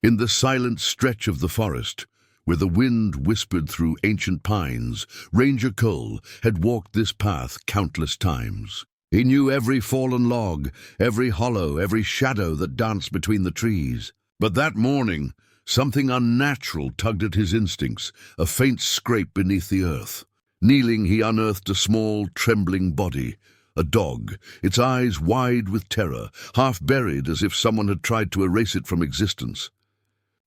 In the silent stretch of the forest, where the wind whispered through ancient pines, Ranger Cole had walked this path countless times. He knew every fallen log, every hollow, every shadow that danced between the trees. But that morning, something unnatural tugged at his instincts, a faint scrape beneath the earth. Kneeling, he unearthed a small, trembling body, a dog, its eyes wide with terror, half buried as if someone had tried to erase it from existence.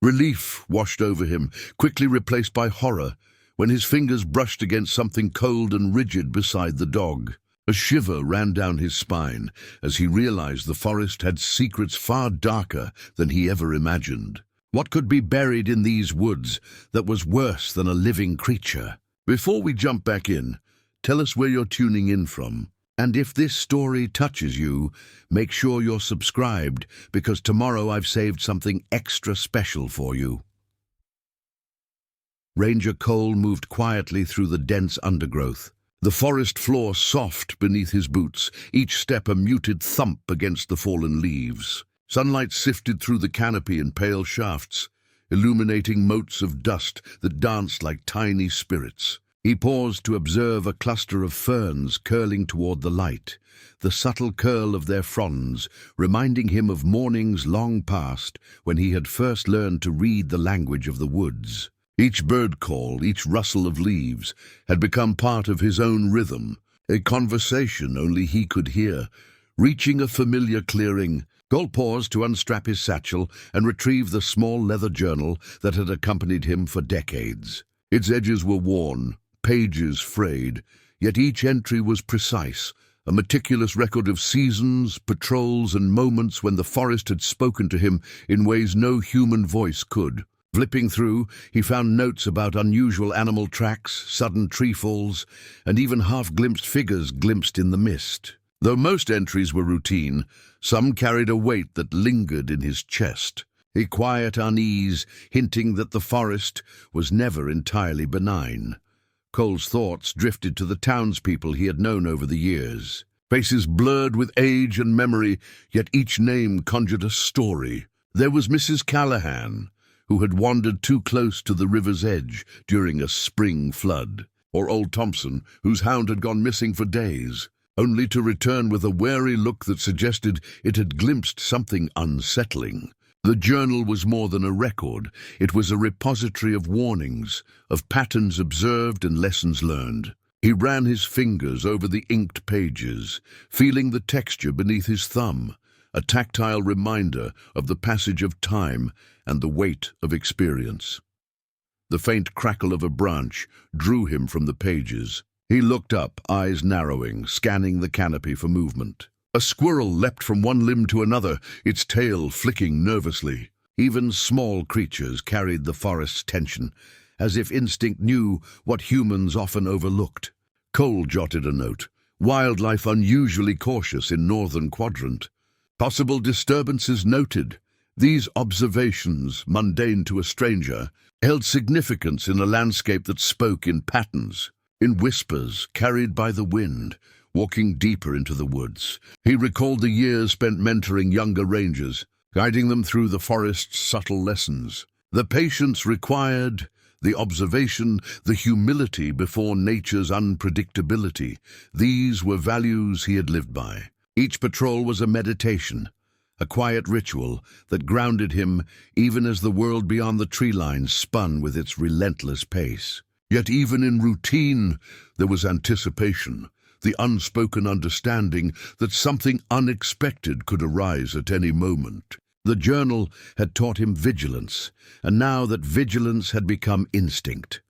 Relief washed over him, quickly replaced by horror, when his fingers brushed against something cold and rigid beside the dog. A shiver ran down his spine as he realized the forest had secrets far darker than he ever imagined. What could be buried in these woods that was worse than a living creature? Before we jump back in, tell us where you're tuning in from. And if this story touches you, make sure you're subscribed, because tomorrow I've saved something extra special for you. Ranger Cole moved quietly through the dense undergrowth, the forest floor soft beneath his boots, each step a muted thump against the fallen leaves. Sunlight sifted through the canopy in pale shafts, illuminating motes of dust that danced like tiny spirits. He paused to observe a cluster of ferns curling toward the light, the subtle curl of their fronds reminding him of mornings long past when he had first learned to read the language of the woods. Each bird call, each rustle of leaves, had become part of his own rhythm, a conversation only he could hear. Reaching a familiar clearing, Cole paused to unstrap his satchel and retrieve the small leather journal that had accompanied him for decades. Its edges were worn, pages frayed, yet each entry was precise, a meticulous record of seasons, patrols, and moments when the forest had spoken to him in ways no human voice could. Flipping through, he found notes about unusual animal tracks, sudden tree falls, and even half-glimpsed figures glimpsed in the mist. Though most entries were routine, some carried a weight that lingered in his chest, a quiet unease hinting that the forest was never entirely benign. Cole's thoughts drifted to the townspeople he had known over the years. Faces blurred with age and memory, yet each name conjured a story. There was Mrs. Callahan, who had wandered too close to the river's edge during a spring flood, or old Thompson, whose hound had gone missing for days, only to return with a wary look that suggested it had glimpsed something unsettling. The journal was more than a record. It was a repository of warnings, of patterns observed and lessons learned. He ran his fingers over the inked pages, feeling the texture beneath his thumb, a tactile reminder of the passage of time and the weight of experience. The faint crackle of a branch drew him from the pages. He looked up, eyes narrowing, scanning the canopy for movement. A squirrel leapt from one limb to another, its tail flicking nervously. Even small creatures carried the forest's tension, as if instinct knew what humans often overlooked. Cole jotted a note: wildlife unusually cautious in northern quadrant. Possible disturbances noted. These observations, mundane to a stranger, held significance in a landscape that spoke in patterns, in whispers carried by the wind. Walking deeper into the woods, he recalled the years spent mentoring younger rangers, guiding them through the forest's subtle lessons. The patience required, the observation, the humility before nature's unpredictability. These were values he had lived by. Each patrol was a meditation, a quiet ritual that grounded him even as the world beyond the tree line spun with its relentless pace. Yet even in routine, there was anticipation, the unspoken understanding that something unexpected could arise at any moment. The journal had taught him vigilance, and now that vigilance had become instinct.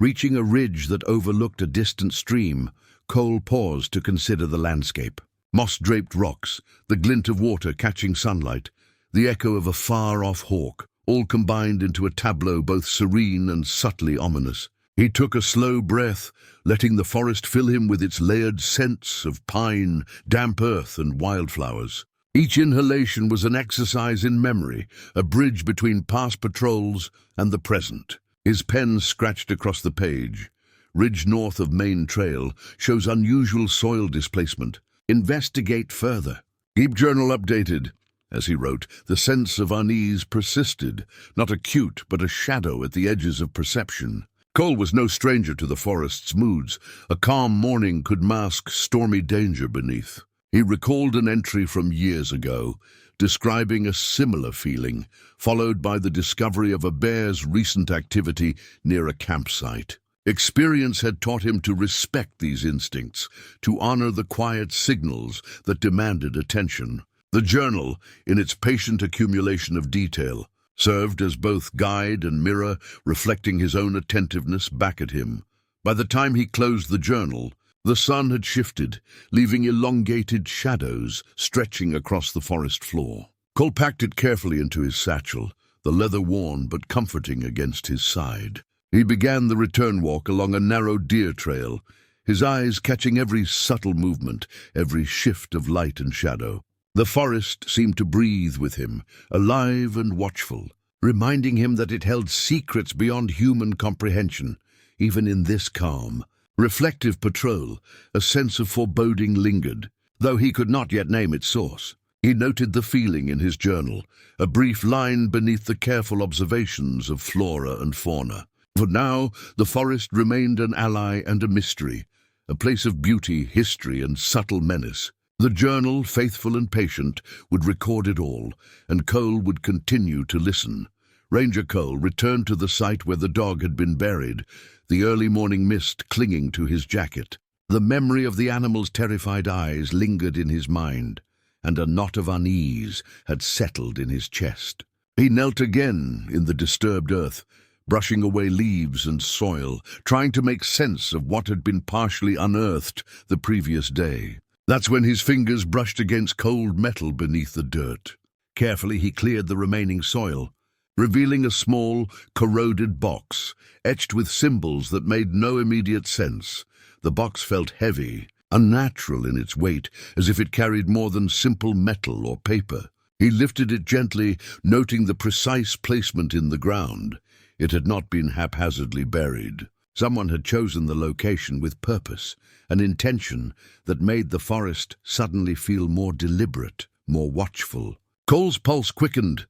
Reaching a ridge that overlooked a distant stream, Cole paused to consider the landscape. Moss-draped rocks, the glint of water catching sunlight, the echo of a far-off hawk, all combined into a tableau both serene and subtly ominous. He took a slow breath, letting the forest fill him with its layered scents of pine, damp earth, and wildflowers. Each inhalation was an exercise in memory, a bridge between past patrols and the present. His pen scratched across the page. Ridge north of main trail shows unusual soil displacement. Investigate further. Keep journal updated. As he wrote, the sense of unease persisted, not acute but a shadow at the edges of perception. Cole was no stranger to the forest's moods. A calm morning could mask stormy danger beneath. He recalled an entry from years ago, describing a similar feeling, followed by the discovery of a bear's recent activity near a campsite. Experience had taught him to respect these instincts, to honor the quiet signals that demanded attention. The journal, in its patient accumulation of detail, served as both guide and mirror, reflecting his own attentiveness back at him. By the time he closed the journal, the sun had shifted, leaving elongated shadows stretching across the forest floor. Cole packed it carefully into his satchel, the leather worn but comforting against his side. He began the return walk along a narrow deer trail, his eyes catching every subtle movement, every shift of light and shadow. The forest seemed to breathe with him, alive and watchful, reminding him that it held secrets beyond human comprehension. Even in this calm, reflective patrol, a sense of foreboding lingered, though he could not yet name its source. He noted the feeling in his journal, a brief line beneath the careful observations of flora and fauna. For now, the forest remained an ally and a mystery, a place of beauty, history, and subtle menace. The journal, faithful and patient, would record it all, and Cole would continue to listen. Ranger Cole returned to the site where the dog had been buried, the early morning mist clinging to his jacket. The memory of the animal's terrified eyes lingered in his mind, and a knot of unease had settled in his chest. He knelt again in the disturbed earth, brushing away leaves and soil, trying to make sense of what had been partially unearthed the previous day. That's when his fingers brushed against cold metal beneath the dirt. Carefully he cleared the remaining soil, revealing a small, corroded box, etched with symbols that made no immediate sense. The box felt heavy, unnatural in its weight, as if it carried more than simple metal or paper. He lifted it gently, noting the precise placement in the ground. It had not been haphazardly buried. Someone had chosen the location with purpose, an intention that made the forest suddenly feel more deliberate, more watchful. Cole's pulse quickened,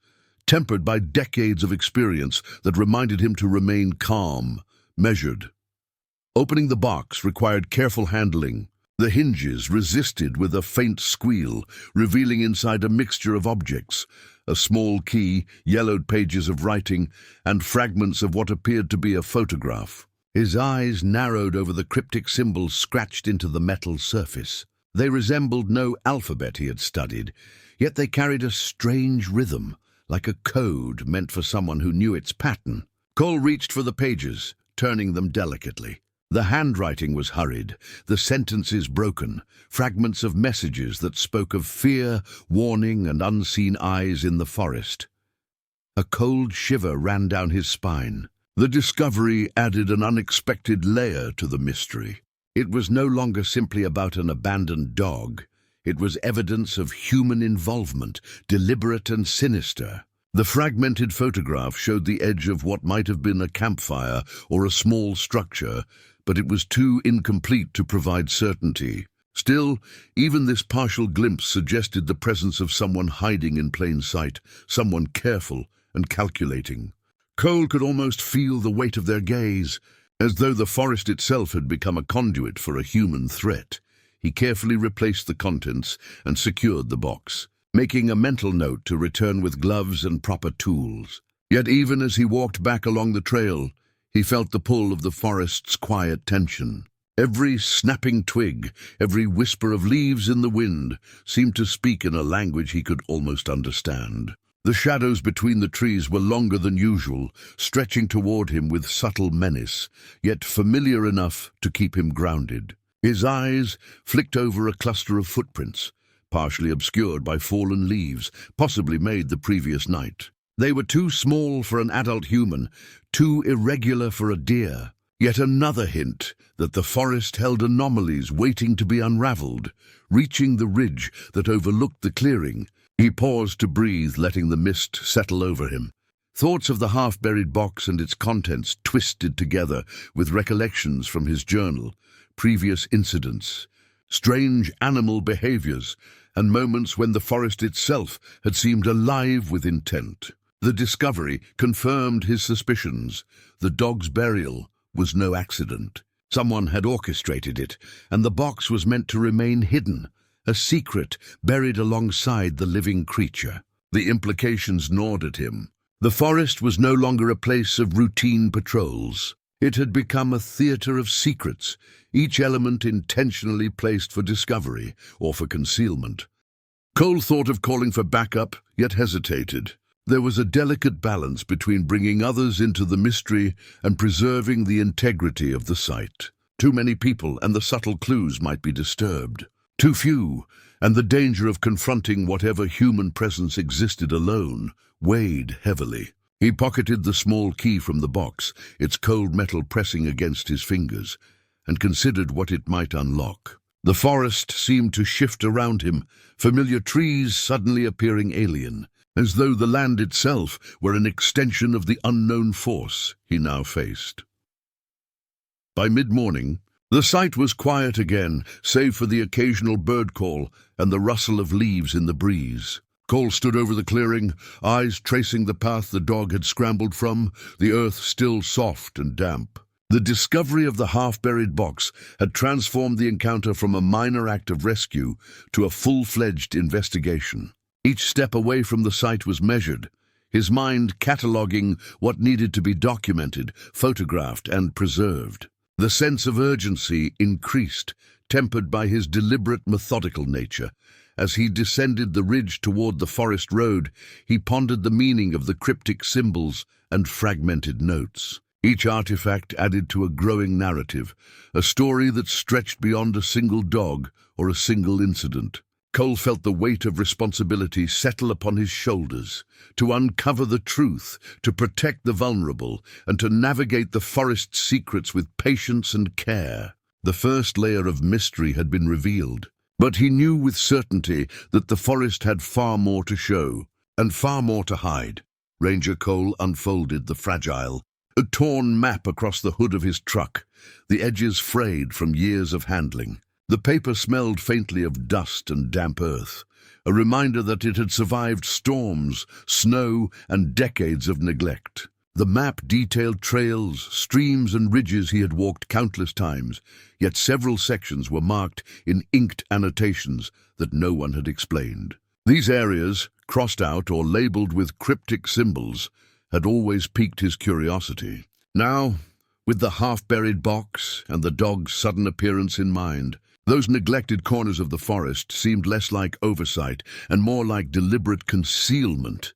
tempered by decades of experience that reminded him to remain calm, measured. Opening the box required careful handling. The hinges resisted with a faint squeal, revealing inside a mixture of objects, a small key, yellowed pages of writing, and fragments of what appeared to be a photograph. His eyes narrowed over the cryptic symbols scratched into the metal surface. They resembled no alphabet he had studied, yet they carried a strange rhythm, like a code meant for someone who knew its pattern. Cole reached for the pages, turning them delicately. The handwriting was hurried, the sentences broken, fragments of messages that spoke of fear, warning, and unseen eyes in the forest. A cold shiver ran down his spine. The discovery added an unexpected layer to the mystery. It was no longer simply about an abandoned dog. It was evidence of human involvement, deliberate and sinister. The fragmented photograph showed the edge of what might have been a campfire or a small structure, but it was too incomplete to provide certainty. Still, even this partial glimpse suggested the presence of someone hiding in plain sight, someone careful and calculating. Cole could almost feel the weight of their gaze, as though the forest itself had become a conduit for a human threat. He carefully replaced the contents and secured the box, making a mental note to return with gloves and proper tools. Yet even as he walked back along the trail, he felt the pull of the forest's quiet tension. Every snapping twig, every whisper of leaves in the wind seemed to speak in a language he could almost understand. The shadows between the trees were longer than usual, stretching toward him with subtle menace, yet familiar enough to keep him grounded. His eyes flicked over a cluster of footprints, partially obscured by fallen leaves, possibly made the previous night. They were too small for an adult human, too irregular for a deer. Yet another hint that the forest held anomalies waiting to be unraveled. Reaching the ridge that overlooked the clearing, he paused to breathe, letting the mist settle over him. Thoughts of the half-buried box and its contents twisted together with recollections from his journal, previous incidents, strange animal behaviors, and moments when the forest itself had seemed alive with intent. The discovery confirmed his suspicions. The dog's burial was no accident. Someone had orchestrated it, and the box was meant to remain hidden, a secret buried alongside the living creature. The implications gnawed at him. The forest was no longer a place of routine patrols. It had become a theater of secrets, each element intentionally placed for discovery or for concealment. Cole thought of calling for backup, yet hesitated. There was a delicate balance between bringing others into the mystery and preserving the integrity of the site. Too many people and the subtle clues might be disturbed. Too few, and the danger of confronting whatever human presence existed alone weighed heavily. He pocketed the small key from the box, its cold metal pressing against his fingers, and considered what it might unlock. The forest seemed to shift around him, familiar trees suddenly appearing alien, as though the land itself were an extension of the unknown force he now faced. By mid-morning, the site was quiet again, save for the occasional bird call and the rustle of leaves in the breeze. Cole stood over the clearing, eyes tracing the path the dog had scrambled from, the earth still soft and damp. The discovery of the half-buried box had transformed the encounter from a minor act of rescue to a full-fledged investigation. Each step away from the site was measured, his mind cataloguing what needed to be documented, photographed, and preserved. The sense of urgency increased, tempered by his deliberate, methodical nature. As he descended the ridge toward the forest road, he pondered the meaning of the cryptic symbols and fragmented notes. Each artifact added to a growing narrative, a story that stretched beyond a single dog or a single incident. Cole felt the weight of responsibility settle upon his shoulders, to uncover the truth, to protect the vulnerable, and to navigate the forest's secrets with patience and care. The first layer of mystery had been revealed, but he knew with certainty that the forest had far more to show, and far more to hide. Ranger Cole unfolded the fragile, a torn map across the hood of his truck, the edges frayed from years of handling. The paper smelled faintly of dust and damp earth, a reminder that it had survived storms, snow, and decades of neglect. The map detailed trails, streams, and ridges he had walked countless times, yet several sections were marked in inked annotations that no one had explained. These areas, crossed out or labeled with cryptic symbols, had always piqued his curiosity. Now, with the half-buried box and the dog's sudden appearance in mind, those neglected corners of the forest seemed less like oversight and more like deliberate concealment.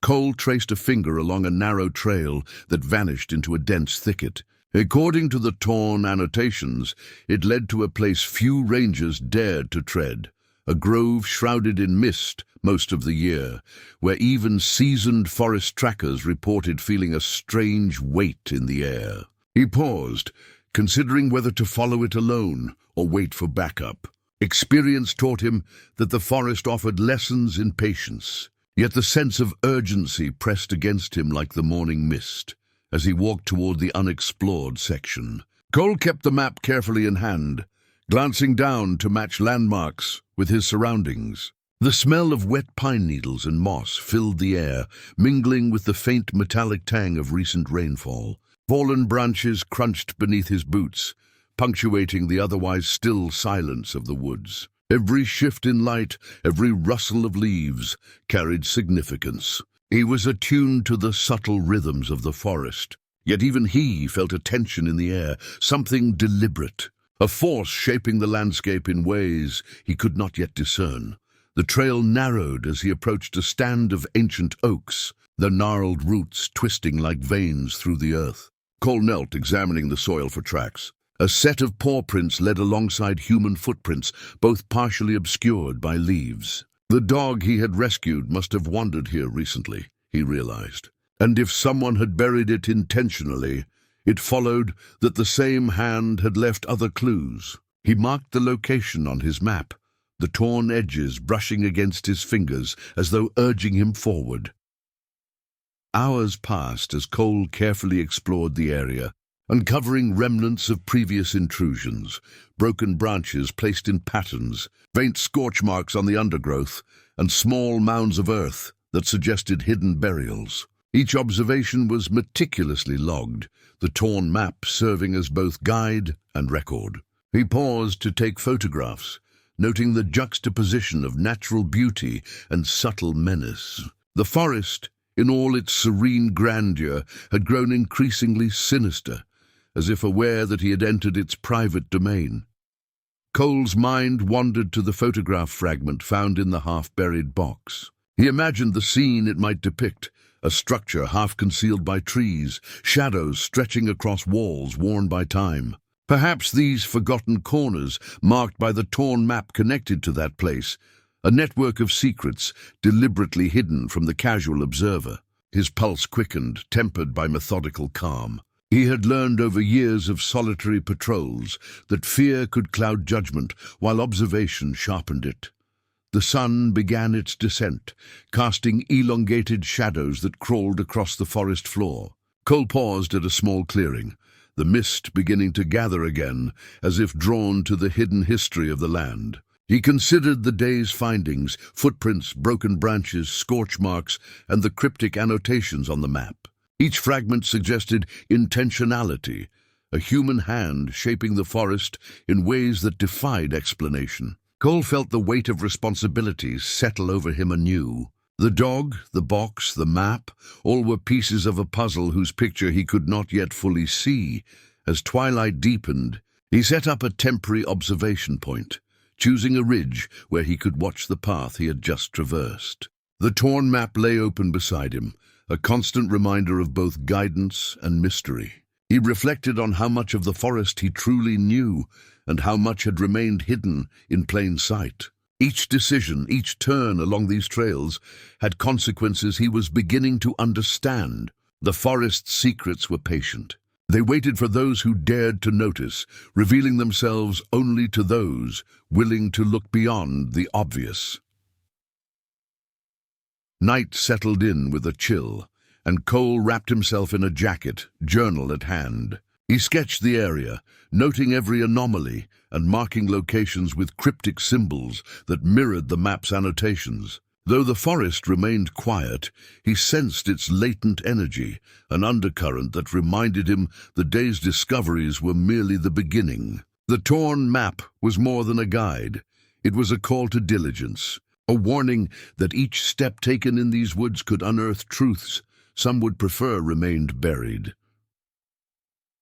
Cole traced a finger along a narrow trail that vanished into a dense thicket. According to the torn annotations, it led to a place few rangers dared to tread, a grove shrouded in mist most of the year, where even seasoned forest trackers reported feeling a strange weight in the air. He paused, considering whether to follow it alone or wait for backup. Experience taught him that the forest offered lessons in patience, yet the sense of urgency pressed against him like the morning mist as he walked toward the unexplored section. Cole kept the map carefully in hand, glancing down to match landmarks with his surroundings. The smell of wet pine needles and moss filled the air, mingling with the faint metallic tang of recent rainfall. Fallen branches crunched beneath his boots, punctuating the otherwise still silence of the woods. Every shift in light, every rustle of leaves, carried significance. He was attuned to the subtle rhythms of the forest, yet even he felt a tension in the air, something deliberate, a force shaping the landscape in ways he could not yet discern. The trail narrowed as he approached a stand of ancient oaks, their gnarled roots twisting like veins through the earth. Cole knelt, examining the soil for tracks. A set of paw prints led alongside human footprints, both partially obscured by leaves. The dog he had rescued must have wandered here recently, he realized. And if someone had buried it intentionally, it followed that the same hand had left other clues. He marked the location on his map, the torn edges brushing against his fingers as though urging him forward. Hours passed as Cole carefully explored the area, uncovering remnants of previous intrusions, broken branches placed in patterns, faint scorch marks on the undergrowth, and small mounds of earth that suggested hidden burials. Each observation was meticulously logged, the torn map serving as both guide and record. He paused to take photographs, noting the juxtaposition of natural beauty and subtle menace. The forest, in all its serene grandeur, had grown increasingly sinister, as if aware that he had entered its private domain. Cole's mind wandered to the photograph fragment found in the half-buried box. He imagined the scene it might depict, a structure half concealed by trees, shadows stretching across walls worn by time. Perhaps these forgotten corners, marked by the torn map connected to that place, a network of secrets deliberately hidden from the casual observer. His pulse quickened, tempered by methodical calm. He had learned over years of solitary patrols that fear could cloud judgment while observation sharpened it. The sun began its descent, casting elongated shadows that crawled across the forest floor. Cole paused at a small clearing, the mist beginning to gather again, as if drawn to the hidden history of the land. He considered the day's findings, footprints, broken branches, scorch marks, and the cryptic annotations on the map. Each fragment suggested intentionality, a human hand shaping the forest in ways that defied explanation. Cole felt the weight of responsibilities settle over him anew. The dog, the box, the map, all were pieces of a puzzle whose picture he could not yet fully see. As twilight deepened, he set up a temporary observation point, choosing a ridge where he could watch the path he had just traversed. The torn map lay open beside him, a constant reminder of both guidance and mystery. He reflected on how much of the forest he truly knew, and how much had remained hidden in plain sight. Each decision, each turn along these trails had consequences he was beginning to understand. The forest's secrets were patient. They waited for those who dared to notice, revealing themselves only to those willing to look beyond the obvious. Night settled in with a chill, and Cole wrapped himself in a jacket, journal at hand. He sketched the area, noting every anomaly and marking locations with cryptic symbols that mirrored the map's annotations. Though the forest remained quiet, he sensed its latent energy, an undercurrent that reminded him the day's discoveries were merely the beginning. The torn map was more than a guide. It was a call to diligence, a warning that each step taken in these woods could unearth truths some would prefer remained buried.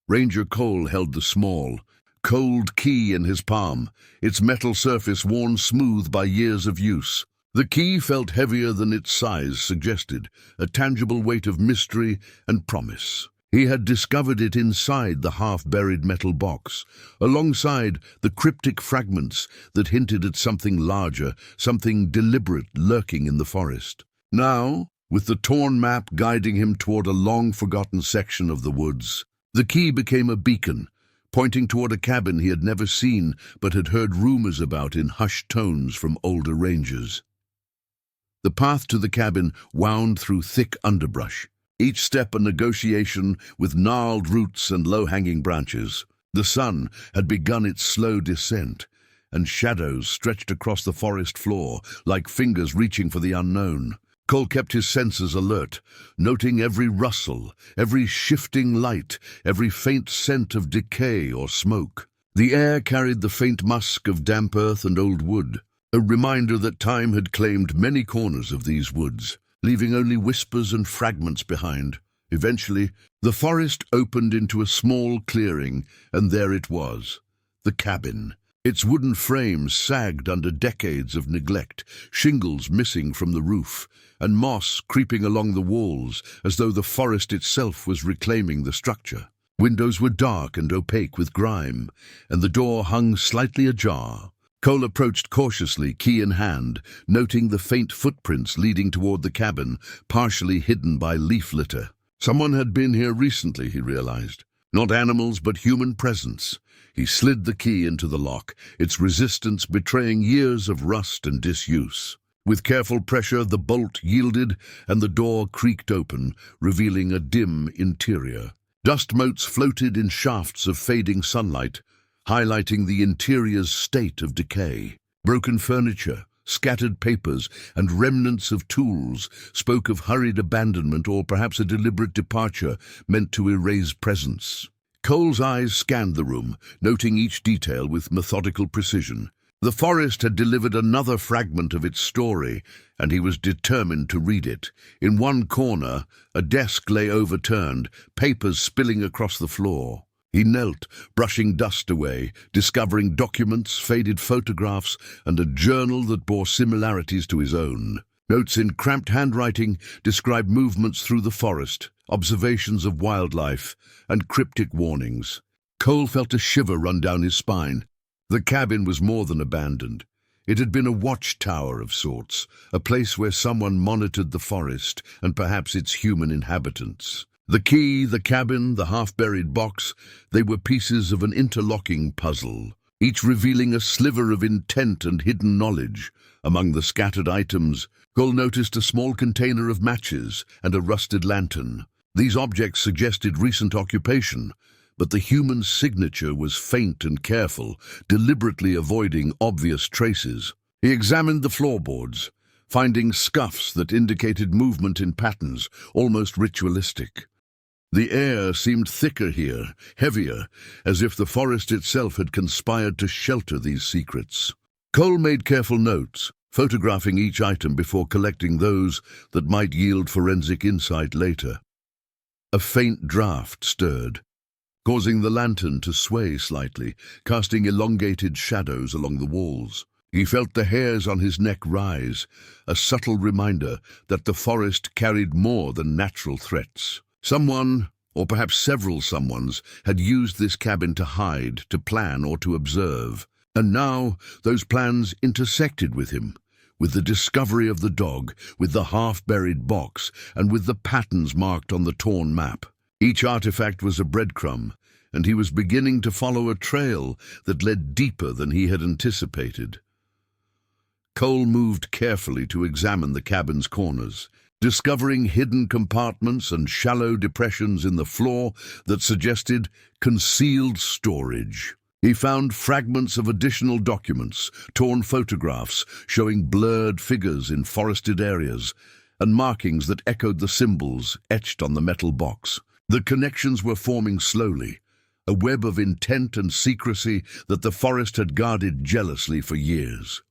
Ranger Cole held the small, cold key in his palm, its metal surface worn smooth by years of use. The key felt heavier than its size suggested, a tangible weight of mystery and promise. He had discovered it inside the half-buried metal box, alongside the cryptic fragments that hinted at something larger, something deliberate lurking in the forest. Now, with the torn map guiding him toward a long-forgotten section of the woods, the key became a beacon, pointing toward a cabin he had never seen but had heard rumors about in hushed tones from older rangers. The path to the cabin wound through thick underbrush, each step a negotiation with gnarled roots and low-hanging branches. The sun had begun its slow descent, and shadows stretched across the forest floor like fingers reaching for the unknown. Cole kept his senses alert, noting every rustle, every shifting light, every faint scent of decay or smoke. The air carried the faint musk of damp earth and old wood, a reminder that time had claimed many corners of these woods, leaving only whispers and fragments behind. Eventually, the forest opened into a small clearing, and there it was, the cabin. Its wooden frames sagged under decades of neglect, shingles missing from the roof, and moss creeping along the walls as though the forest itself was reclaiming the structure. Windows were dark and opaque with grime, and the door hung slightly ajar. Cole approached cautiously, key in hand, noting the faint footprints leading toward the cabin, partially hidden by leaf litter. Someone had been here recently, he realized. Not animals, but human presence. He slid the key into the lock, its resistance betraying years of rust and disuse. With careful pressure, the bolt yielded and the door creaked open, revealing a dim interior. Dust motes floated in shafts of fading sunlight, highlighting the interior's state of decay. Broken furniture, scattered papers, and remnants of tools spoke of hurried abandonment or perhaps a deliberate departure meant to erase presence. Cole's eyes scanned the room, noting each detail with methodical precision. The forest had delivered another fragment of its story, and he was determined to read it. In one corner, a desk lay overturned, papers spilling across the floor. He knelt, brushing dust away, discovering documents, faded photographs, and a journal that bore similarities to his own. Notes in cramped handwriting described movements through the forest, observations of wildlife, and cryptic warnings. Cole felt a shiver run down his spine. The cabin was more than abandoned. It had been a watchtower of sorts, a place where someone monitored the forest and perhaps its human inhabitants. The key, the cabin, the half-buried box, they were pieces of an interlocking puzzle, each revealing a sliver of intent and hidden knowledge. Among the scattered items, Cole noticed a small container of matches and a rusted lantern. These objects suggested recent occupation, but the human signature was faint and careful, deliberately avoiding obvious traces. He examined the floorboards, finding scuffs that indicated movement in patterns, almost ritualistic. The air seemed thicker here, heavier, as if the forest itself had conspired to shelter these secrets. Cole made careful notes, photographing each item before collecting those that might yield forensic insight later. A faint draft stirred, causing the lantern to sway slightly, casting elongated shadows along the walls. He felt the hairs on his neck rise, a subtle reminder that the forest carried more than natural threats. Someone, or perhaps several someones, had used this cabin to hide, to plan, or to observe. And now those plans intersected with him, with the discovery of the dog, with the half-buried box, and with the patterns marked on the torn map. Each artifact was a breadcrumb, and he was beginning to follow a trail that led deeper than he had anticipated. Cole moved carefully to examine the cabin's corners, discovering hidden compartments and shallow depressions in the floor that suggested concealed storage. He found fragments of additional documents, torn photographs showing blurred figures in forested areas, and markings that echoed the symbols etched on the metal box. The connections were forming slowly, a web of intent and secrecy that the forest had guarded jealously for years.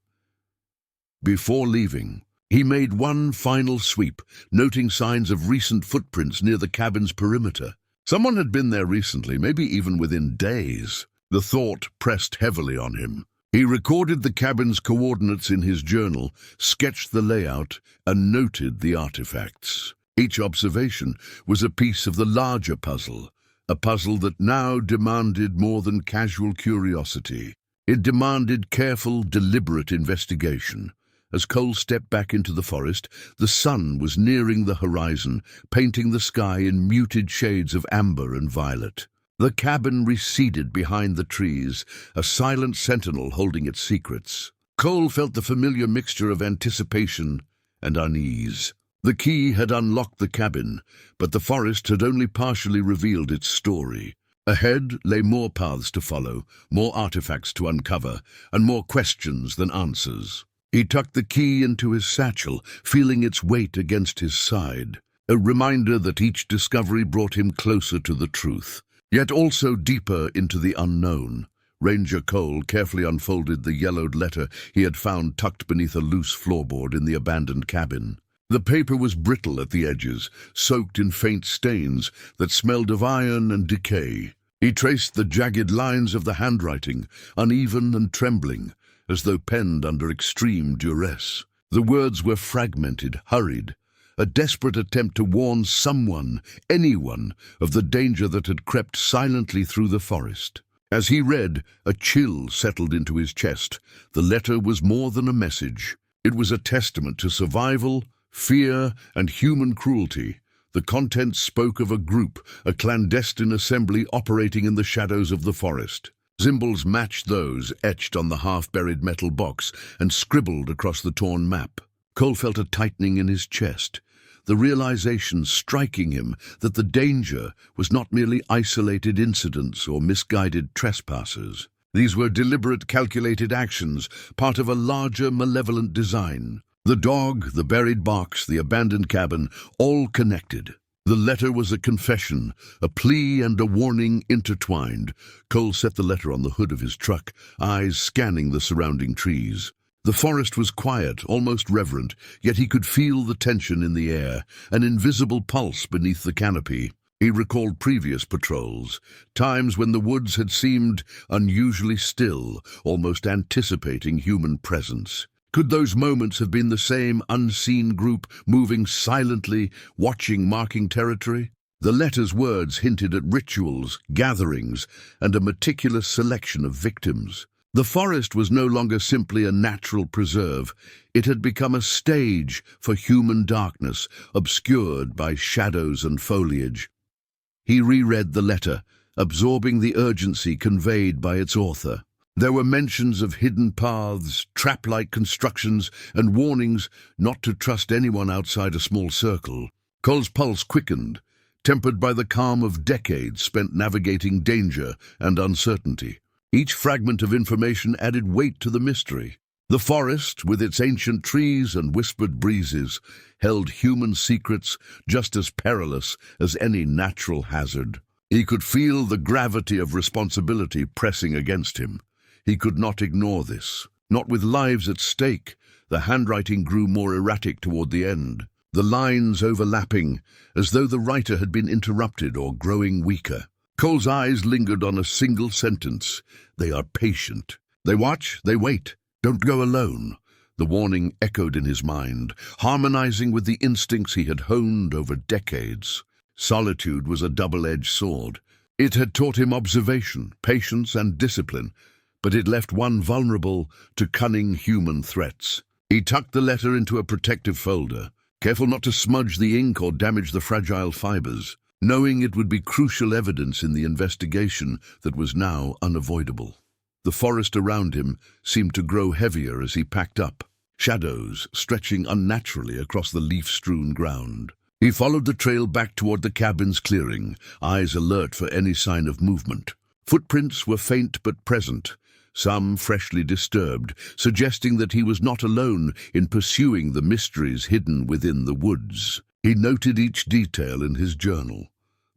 Before leaving, he made one final sweep, noting signs of recent footprints near the cabin's perimeter. Someone had been there recently, maybe even within days. The thought pressed heavily on him. He recorded the cabin's coordinates in his journal, sketched the layout, and noted the artifacts. Each observation was a piece of the larger puzzle, a puzzle that now demanded more than casual curiosity. It demanded careful, deliberate investigation. As Cole stepped back into the forest, the sun was nearing the horizon, painting the sky in muted shades of amber and violet. The cabin receded behind the trees, a silent sentinel holding its secrets. Cole felt the familiar mixture of anticipation and unease. The key had unlocked the cabin, but the forest had only partially revealed its story. Ahead lay more paths to follow, more artifacts to uncover, and more questions than answers. He tucked the key into his satchel, feeling its weight against his side, a reminder that each discovery brought him closer to the truth, yet also deeper into the unknown. Ranger Cole carefully unfolded the yellowed letter he had found tucked beneath a loose floorboard in the abandoned cabin. The paper was brittle at the edges, soaked in faint stains that smelled of iron and decay. He traced the jagged lines of the handwriting, uneven and trembling, as though penned under extreme duress. The words were fragmented, hurried, a desperate attempt to warn someone, anyone, of the danger that had crept silently through the forest. As he read, a chill settled into his chest. The letter was more than a message. It was a testament to survival, fear, and human cruelty. The contents spoke of a group, a clandestine assembly operating in the shadows of the forest. Symbols matched those etched on the half-buried metal box and scribbled across the torn map. Cole felt a tightening in his chest. the realization striking him that the danger was not merely isolated incidents or misguided trespassers. These were deliberate, calculated actions, part of a larger, malevolent design. The dog, the buried box, the abandoned cabin, all connected. The letter was a confession, a plea and a warning intertwined. Cole set the letter on the hood of his truck, eyes scanning the surrounding trees. The forest was quiet, almost reverent, yet he could feel the tension in the air, an invisible pulse beneath the canopy. He recalled previous patrols, times when the woods had seemed unusually still, almost anticipating human presence. Could those moments have been the same unseen group moving silently, watching, marking territory? The letter's words hinted at rituals, gatherings, and a meticulous selection of victims. The forest was no longer simply a natural preserve. It had become a stage for human darkness, obscured by shadows and foliage. He reread the letter, absorbing the urgency conveyed by its author. There were mentions of hidden paths, trap-like constructions, and warnings not to trust anyone outside a small circle. Cole's pulse quickened, tempered by the calm of decades spent navigating danger and uncertainty. Each fragment of information added weight to the mystery. The forest, with its ancient trees and whispered breezes, held human secrets just as perilous as any natural hazard. He could feel the gravity of responsibility pressing against him. He could not ignore this. Not with lives at stake. The handwriting grew more erratic toward the end, the lines overlapping, as though the writer had been interrupted or growing weaker. Cole's eyes lingered on a single sentence. They are patient. They watch, they wait. Don't go alone. The warning echoed in his mind, harmonizing with the instincts he had honed over decades. Solitude was a double-edged sword. It had taught him observation, patience, and discipline, but it left one vulnerable to cunning human threats. He tucked the letter into a protective folder, careful not to smudge the ink or damage the fragile fibers, knowing it would be crucial evidence in the investigation that was now unavoidable. The forest around him seemed to grow heavier as he packed up, shadows stretching unnaturally across the leaf-strewn ground. He followed the trail back toward the cabin's clearing, eyes alert for any sign of movement. Footprints were faint but present, some freshly disturbed, suggesting that he was not alone in pursuing the mysteries hidden within the woods. He noted each detail in his journal: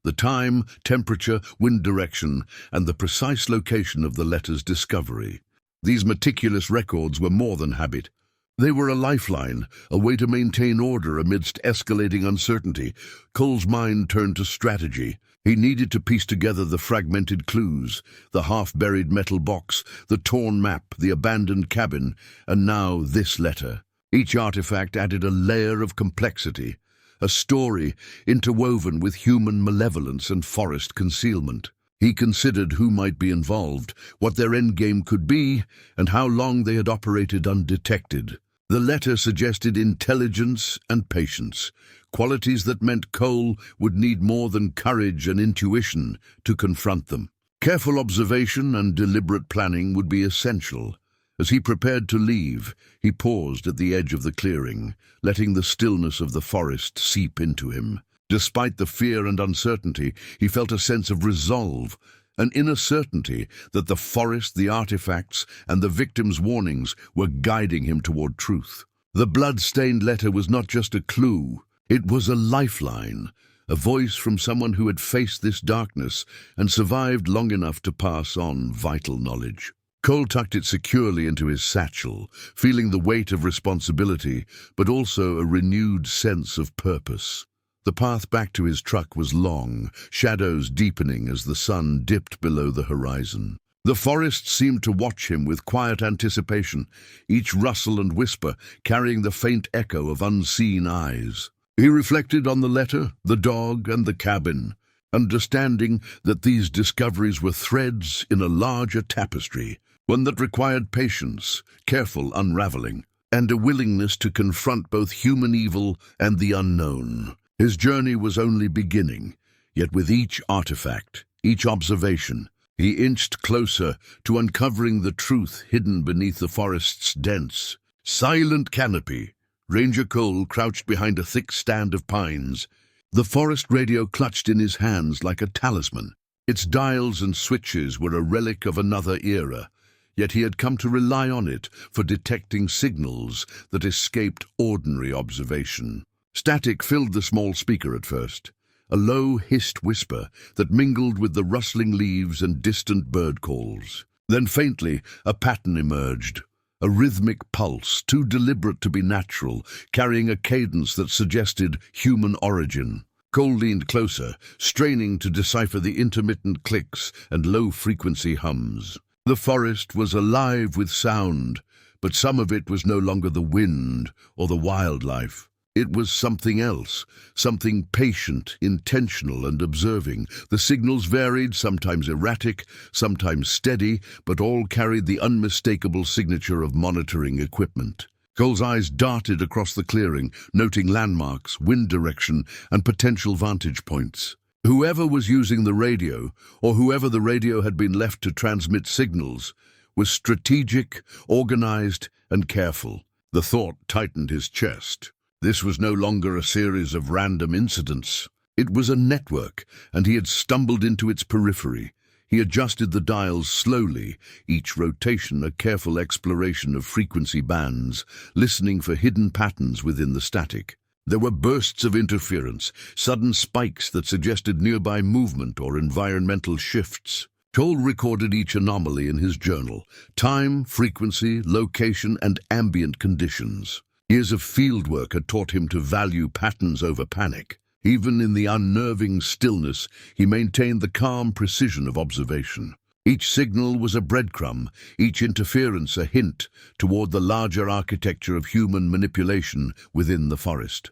the time, temperature, wind direction, and the precise location of the letter's discovery. These meticulous records were more than habit. They were a lifeline, a way to maintain order amidst escalating uncertainty. Cole's mind turned to strategy. He needed to piece together the fragmented clues, the half-buried metal box, the torn map, the abandoned cabin, and now this letter. Each artifact added a layer of complexity, a story interwoven with human malevolence and forest concealment. He considered who might be involved, what their endgame could be, and how long they had operated undetected. The letter suggested intelligence and patience, qualities that meant Cole would need more than courage and intuition to confront them. Careful observation and deliberate planning would be essential. As he prepared to leave, he paused at the edge of the clearing, letting the stillness of the forest seep into him. Despite the fear and uncertainty, he felt a sense of resolve, an inner certainty that the forest, the artifacts, and the victim's warnings were guiding him toward truth. The blood-stained letter was not just a clue, it was a lifeline, a voice from someone who had faced this darkness and survived long enough to pass on vital knowledge. Cole tucked it securely into his satchel, feeling the weight of responsibility, but also a renewed sense of purpose. The path back to his truck was long, shadows deepening as the sun dipped below the horizon. The forest seemed to watch him with quiet anticipation, each rustle and whisper carrying the faint echo of unseen eyes. He reflected on the letter, the dog, and the cabin, understanding that these discoveries were threads in a larger tapestry, one that required patience, careful unraveling, and a willingness to confront both human evil and the unknown. His journey was only beginning, yet with each artifact, each observation, he inched closer to uncovering the truth hidden beneath the forest's dense, silent canopy. Ranger Cole crouched behind a thick stand of pines. The forest radio clutched in his hands like a talisman. Its dials and switches were a relic of another era, yet he had come to rely on it for detecting signals that escaped ordinary observation. Static filled the small speaker at first, a low hissed whisper that mingled with the rustling leaves and distant bird calls. Then faintly, a pattern emerged, a rhythmic pulse, too deliberate to be natural, carrying a cadence that suggested human origin. Cole leaned closer, straining to decipher the intermittent clicks and low-frequency hums. The forest was alive with sound, but some of it was no longer the wind or the wildlife. It was something else, something patient, intentional, and observing. The signals varied, sometimes erratic, sometimes steady, but all carried the unmistakable signature of monitoring equipment. Cole's eyes darted across the clearing, noting landmarks, wind direction, and potential vantage points. Whoever was using the radio, or whoever the radio had been left to transmit signals, was strategic, organized, and careful. The thought tightened his chest. This was no longer a series of random incidents. It was a network, and he had stumbled into its periphery. He adjusted the dials slowly, each rotation a careful exploration of frequency bands, listening for hidden patterns within the static. There were bursts of interference, sudden spikes that suggested nearby movement or environmental shifts. Cole recorded each anomaly in his journal: time, frequency, location, and ambient conditions. Years of fieldwork had taught him to value patterns over panic. Even in the unnerving stillness, he maintained the calm precision of observation. Each signal was a breadcrumb, each interference a hint toward the larger architecture of human manipulation within the forest.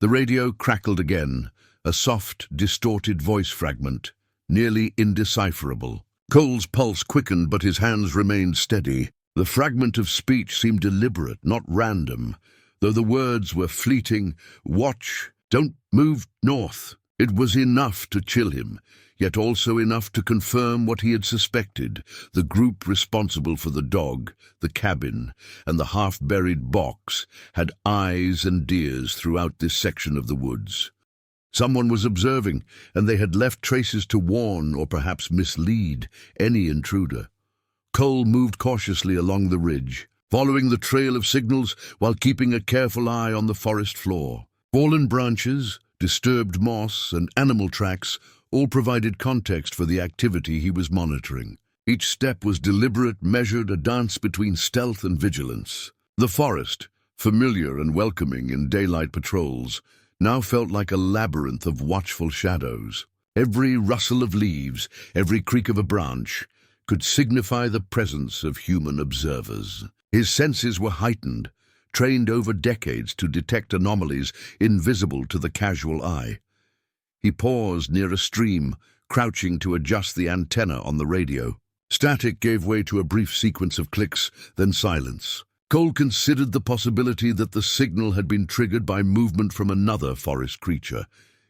The radio crackled again, a soft, distorted voice fragment, nearly indecipherable. Cole's pulse quickened, but his hands remained steady. The fragment of speech seemed deliberate, not random, though the words were fleeting. Watch, don't move north. It was enough to chill him, yet also enough to confirm what he had suspected. The group responsible for the dog, the cabin, and the half-buried box had eyes and ears throughout this section of the woods. Someone was observing, and they had left traces to warn or perhaps mislead any intruder. Cole moved cautiously along the ridge, following the trail of signals while keeping a careful eye on the forest floor. Fallen branches, disturbed moss, and animal tracks all provided context for the activity he was monitoring. Each step was deliberate, measured, a dance between stealth and vigilance. The forest, familiar and welcoming in daylight patrols, now felt like a labyrinth of watchful shadows. Every rustle of leaves, every creak of a branch, could signify the presence of human observers. His senses were heightened, trained over decades to detect anomalies invisible to the casual eye. He paused near a stream, crouching to adjust the antenna on the radio. Static gave way to a brief sequence of clicks, then silence. Cole considered the possibility that the signal had been triggered by movement from another forest creature,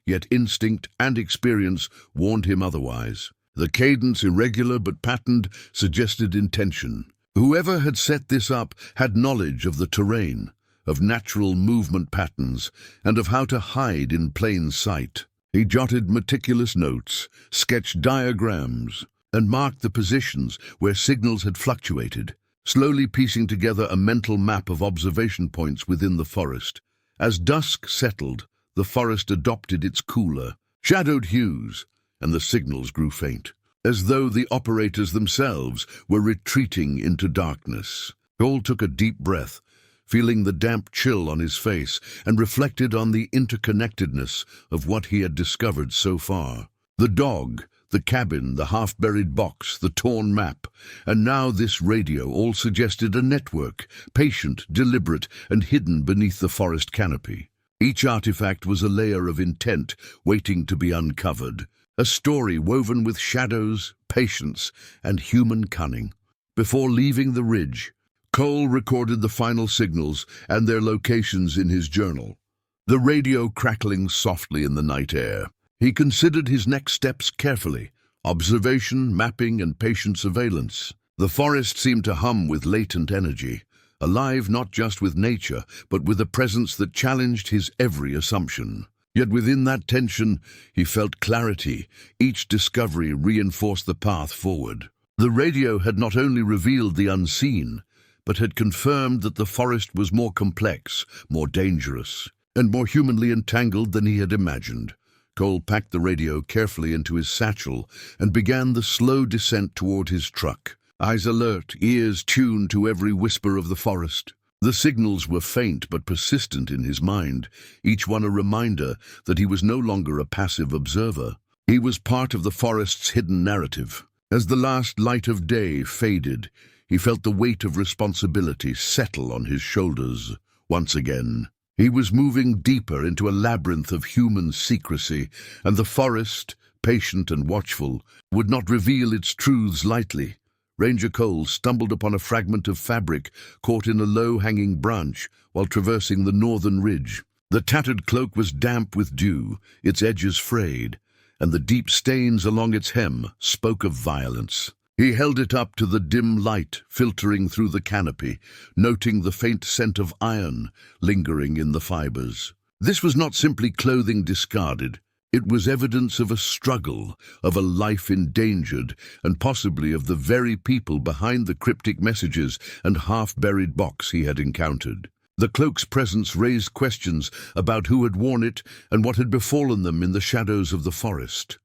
yet instinct and experience warned him otherwise. The cadence, irregular but patterned, suggested intention. Whoever had set this up had knowledge of the terrain, of natural movement patterns, and of how to hide in plain sight. He jotted meticulous notes, sketched diagrams, and marked the positions where signals had fluctuated, slowly piecing together a mental map of observation points within the forest. As dusk settled, the forest adopted its cooler, shadowed hues, and the signals grew faint, as though the operators themselves were retreating into darkness. Cole took a deep breath, feeling the damp chill on his face, and reflected on the interconnectedness of what he had discovered so far. The dog, the cabin, the half-buried box, the torn map, and now this radio all suggested a network, patient, deliberate, and hidden beneath the forest canopy. Each artifact was a layer of intent waiting to be uncovered, a story woven with shadows, patience, and human cunning. Before leaving the ridge, Cole recorded the final signals and their locations in his journal, the radio crackling softly in the night air. He considered his next steps carefully: observation, mapping, and patient surveillance. The forest seemed to hum with latent energy, alive not just with nature, but with a presence that challenged his every assumption. Yet within that tension, he felt clarity. Each discovery reinforced the path forward. The radio had not only revealed the unseen, but had confirmed that the forest was more complex, more dangerous, and more humanly entangled than he had imagined. Cole packed the radio carefully into his satchel and began the slow descent toward his truck, eyes alert, ears tuned to every whisper of the forest. The signals were faint but persistent in his mind, each one a reminder that he was no longer a passive observer. He was part of the forest's hidden narrative. As the last light of day faded, he felt the weight of responsibility settle on his shoulders once again. He was moving deeper into a labyrinth of human secrecy, and the forest, patient and watchful, would not reveal its truths lightly. Ranger Cole stumbled upon a fragment of fabric caught in a low-hanging branch while traversing the northern ridge. The tattered cloak was damp with dew, its edges frayed, and the deep stains along its hem spoke of violence. He held it up to the dim light filtering through the canopy, noting the faint scent of iron lingering in the fibers. This was not simply clothing discarded. It was evidence of a struggle, of a life endangered, and possibly of the very people behind the cryptic messages and half-buried box he had encountered. The cloak's presence raised questions about who had worn it and what had befallen them in the shadows of the forest.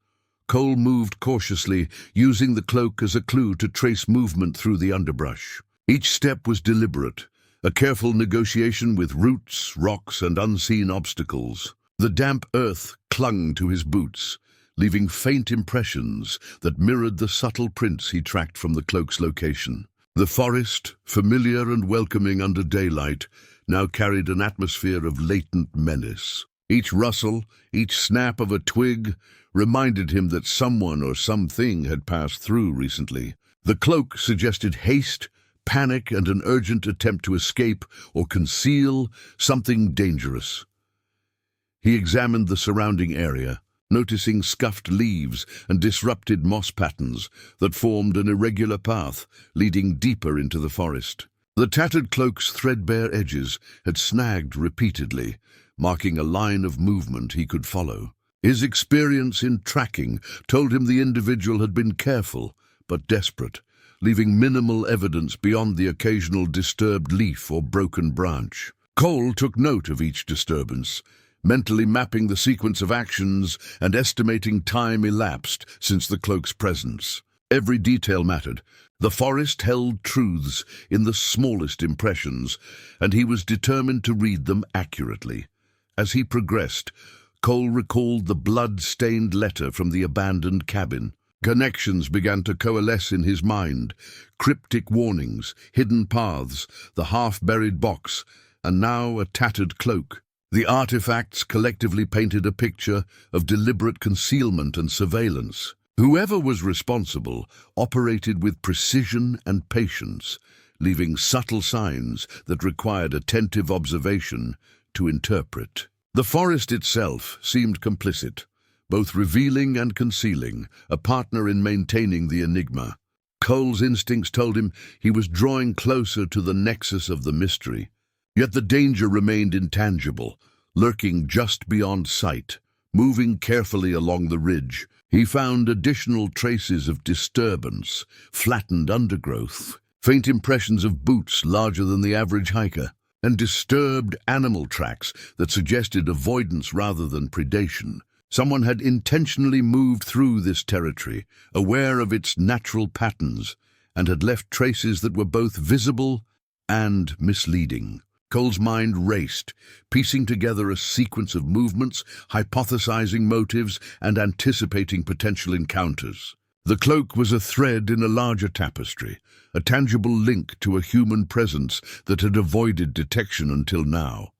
Cole moved cautiously, using the cloak as a clue to trace movement through the underbrush. Each step was deliberate, a careful negotiation with roots, rocks, and unseen obstacles. The damp earth clung to his boots, leaving faint impressions that mirrored the subtle prints he tracked from the cloak's location. The forest, familiar and welcoming under daylight, now carried an atmosphere of latent menace. Each rustle, each snap of a twig, reminded him that someone or something had passed through recently. The cloak suggested haste, panic, and an urgent attempt to escape or conceal something dangerous. He examined the surrounding area, noticing scuffed leaves and disrupted moss patterns that formed an irregular path leading deeper into the forest. The tattered cloak's threadbare edges had snagged repeatedly, marking a line of movement he could follow. His experience in tracking told him the individual had been careful but desperate, leaving minimal evidence beyond the occasional disturbed leaf or broken branch. Cole took note of each disturbance, mentally mapping the sequence of actions and estimating time elapsed since the cloak's presence. Every detail mattered. The forest held truths in the smallest impressions, and he was determined to read them accurately. As he progressed, Cole recalled the blood-stained letter from the abandoned cabin. Connections began to coalesce in his mind. Cryptic warnings, hidden paths, the half-buried box, and now a tattered cloak. The artifacts collectively painted a picture of deliberate concealment and surveillance. Whoever was responsible operated with precision and patience, leaving subtle signs that required attentive observation to interpret. The forest itself seemed complicit, both revealing and concealing, a partner in maintaining the enigma. Cole's instincts told him he was drawing closer to the nexus of the mystery. Yet the danger remained intangible, lurking just beyond sight. Moving carefully along the ridge, he found additional traces of disturbance, flattened undergrowth, faint impressions of boots larger than the average hiker, and disturbed animal tracks that suggested avoidance rather than predation. Someone had intentionally moved through this territory, aware of its natural patterns, and had left traces that were both visible and misleading. Cole's mind raced, piecing together a sequence of movements, hypothesizing motives, and anticipating potential encounters. The cloak was a thread in a larger tapestry, a tangible link to a human presence that had avoided detection until now.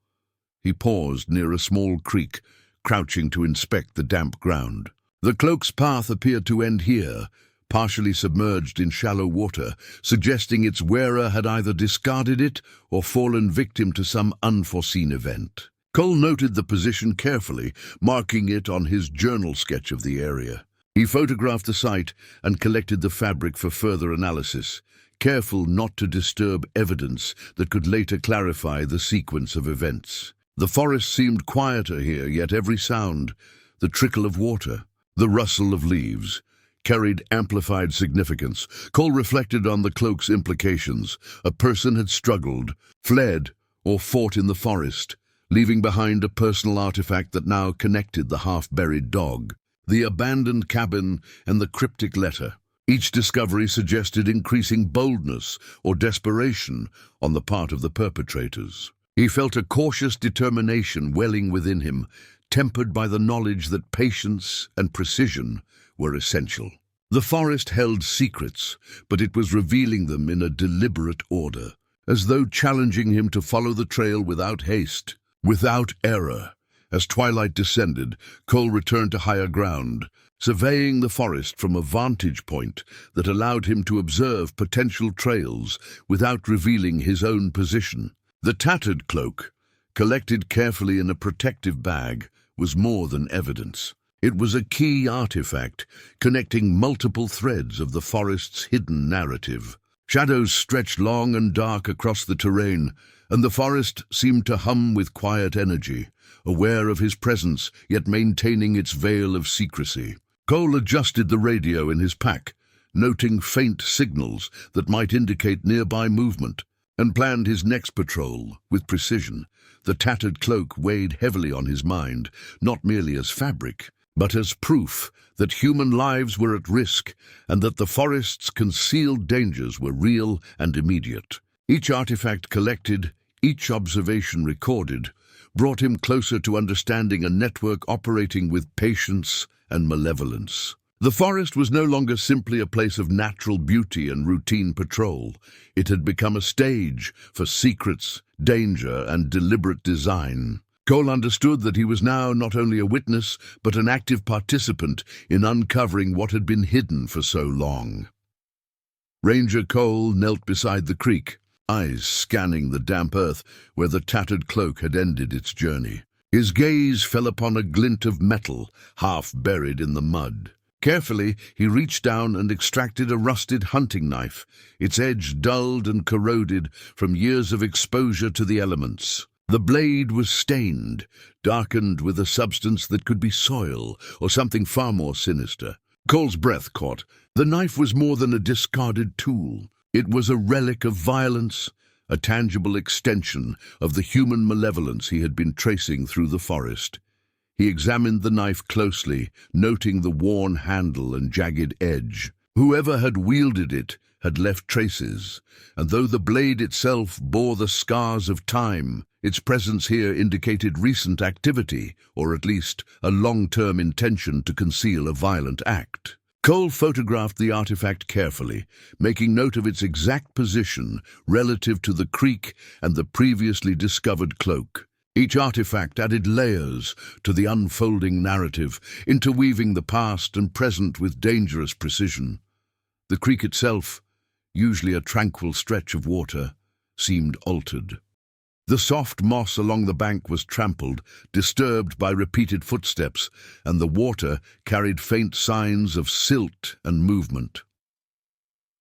He paused near a small creek, crouching to inspect the damp ground. The cloak's path appeared to end here, partially submerged in shallow water, suggesting its wearer had either discarded it or fallen victim to some unforeseen event. Cole noted the position carefully, marking it on his journal sketch of the area. He photographed the site and collected the fabric for further analysis, careful not to disturb evidence that could later clarify the sequence of events. The forest seemed quieter here, yet every sound, the trickle of water, the rustle of leaves, carried amplified significance. Cole reflected on the cloak's implications. A person had struggled, fled, or fought in the forest, leaving behind a personal artifact that now connected the half-buried dog, the abandoned cabin, and the cryptic letter. Each discovery suggested increasing boldness or desperation on the part of the perpetrators. He felt a cautious determination welling within him, tempered by the knowledge that patience and precision were essential. The forest held secrets, but it was revealing them in a deliberate order, as though challenging him to follow the trail without haste, without error. As twilight descended, Cole returned to higher ground, surveying the forest from a vantage point that allowed him to observe potential trails without revealing his own position. The tattered cloak, collected carefully in a protective bag, was more than evidence. It was a key artifact, connecting multiple threads of the forest's hidden narrative. Shadows stretched long and dark across the terrain, and the forest seemed to hum with quiet energy, aware of his presence, yet maintaining its veil of secrecy. Cole adjusted the radio in his pack, noting faint signals that might indicate nearby movement, and planned his next patrol with precision. The tattered cloak weighed heavily on his mind, not merely as fabric, but as proof that human lives were at risk and that the forest's concealed dangers were real and immediate. Each artifact collected, each observation recorded, brought him closer to understanding a network operating with patience and malevolence. The forest was no longer simply a place of natural beauty and routine patrol. It had become a stage for secrets, danger, and deliberate design. Cole understood that he was now not only a witness, but an active participant in uncovering what had been hidden for so long. Ranger Cole knelt beside the creek, eyes scanning the damp earth where the tattered cloak had ended its journey. His gaze fell upon a glint of metal, half buried in the mud. Carefully, he reached down and extracted a rusted hunting knife, its edge dulled and corroded from years of exposure to the elements. The blade was stained, darkened with a substance that could be soil or something far more sinister. Cole's breath caught. The knife was more than a discarded tool. It was a relic of violence, a tangible extension of the human malevolence he had been tracing through the forest. He examined the knife closely, noting the worn handle and jagged edge. Whoever had wielded it had left traces, and though the blade itself bore the scars of time, its presence here indicated recent activity, or at least a long-term intention to conceal a violent act. Cole photographed the artifact carefully, making note of its exact position relative to the creek and the previously discovered cloak. Each artifact added layers to the unfolding narrative, interweaving the past and present with dangerous precision. The creek itself, usually a tranquil stretch of water, seemed altered. The soft moss along the bank was trampled, disturbed by repeated footsteps, and the water carried faint signs of silt and movement.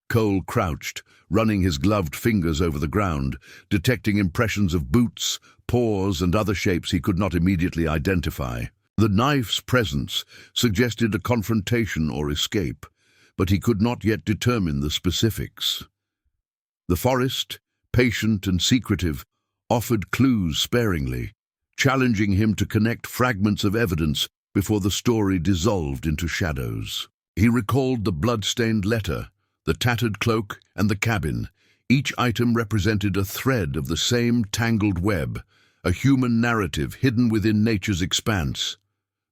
Cole crouched, running his gloved fingers over the ground, detecting impressions of boots, paws, and other shapes he could not immediately identify. The knife's presence suggested a confrontation or escape, but he could not yet determine the specifics. The forest, patient and secretive, offered clues sparingly, challenging him to connect fragments of evidence before the story dissolved into shadows. He recalled the blood-stained letter, the tattered cloak, and the cabin. Each item represented a thread of the same tangled web, a human narrative hidden within nature's expanse.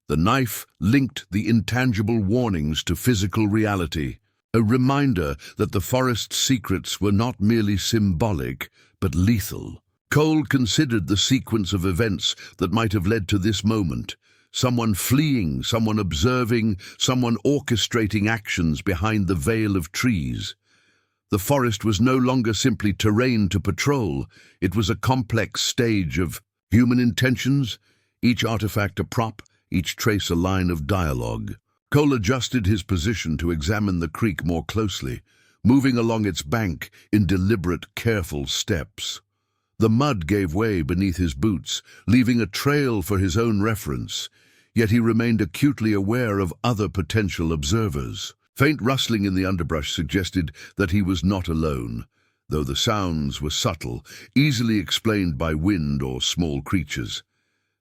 The knife linked the intangible warnings to physical reality, a reminder that the forest's secrets were not merely symbolic, but lethal. Cole considered the sequence of events that might have led to this moment. Someone fleeing, someone observing, someone orchestrating actions behind the veil of trees. The forest was no longer simply terrain to patrol. It was a complex stage of human intentions, each artifact a prop, each trace a line of dialogue. Cole adjusted his position to examine the creek more closely, moving along its bank in deliberate, careful steps. The mud gave way beneath his boots, leaving a trail for his own reference, yet he remained acutely aware of other potential observers. Faint rustling in the underbrush suggested that he was not alone, though the sounds were subtle, easily explained by wind or small creatures.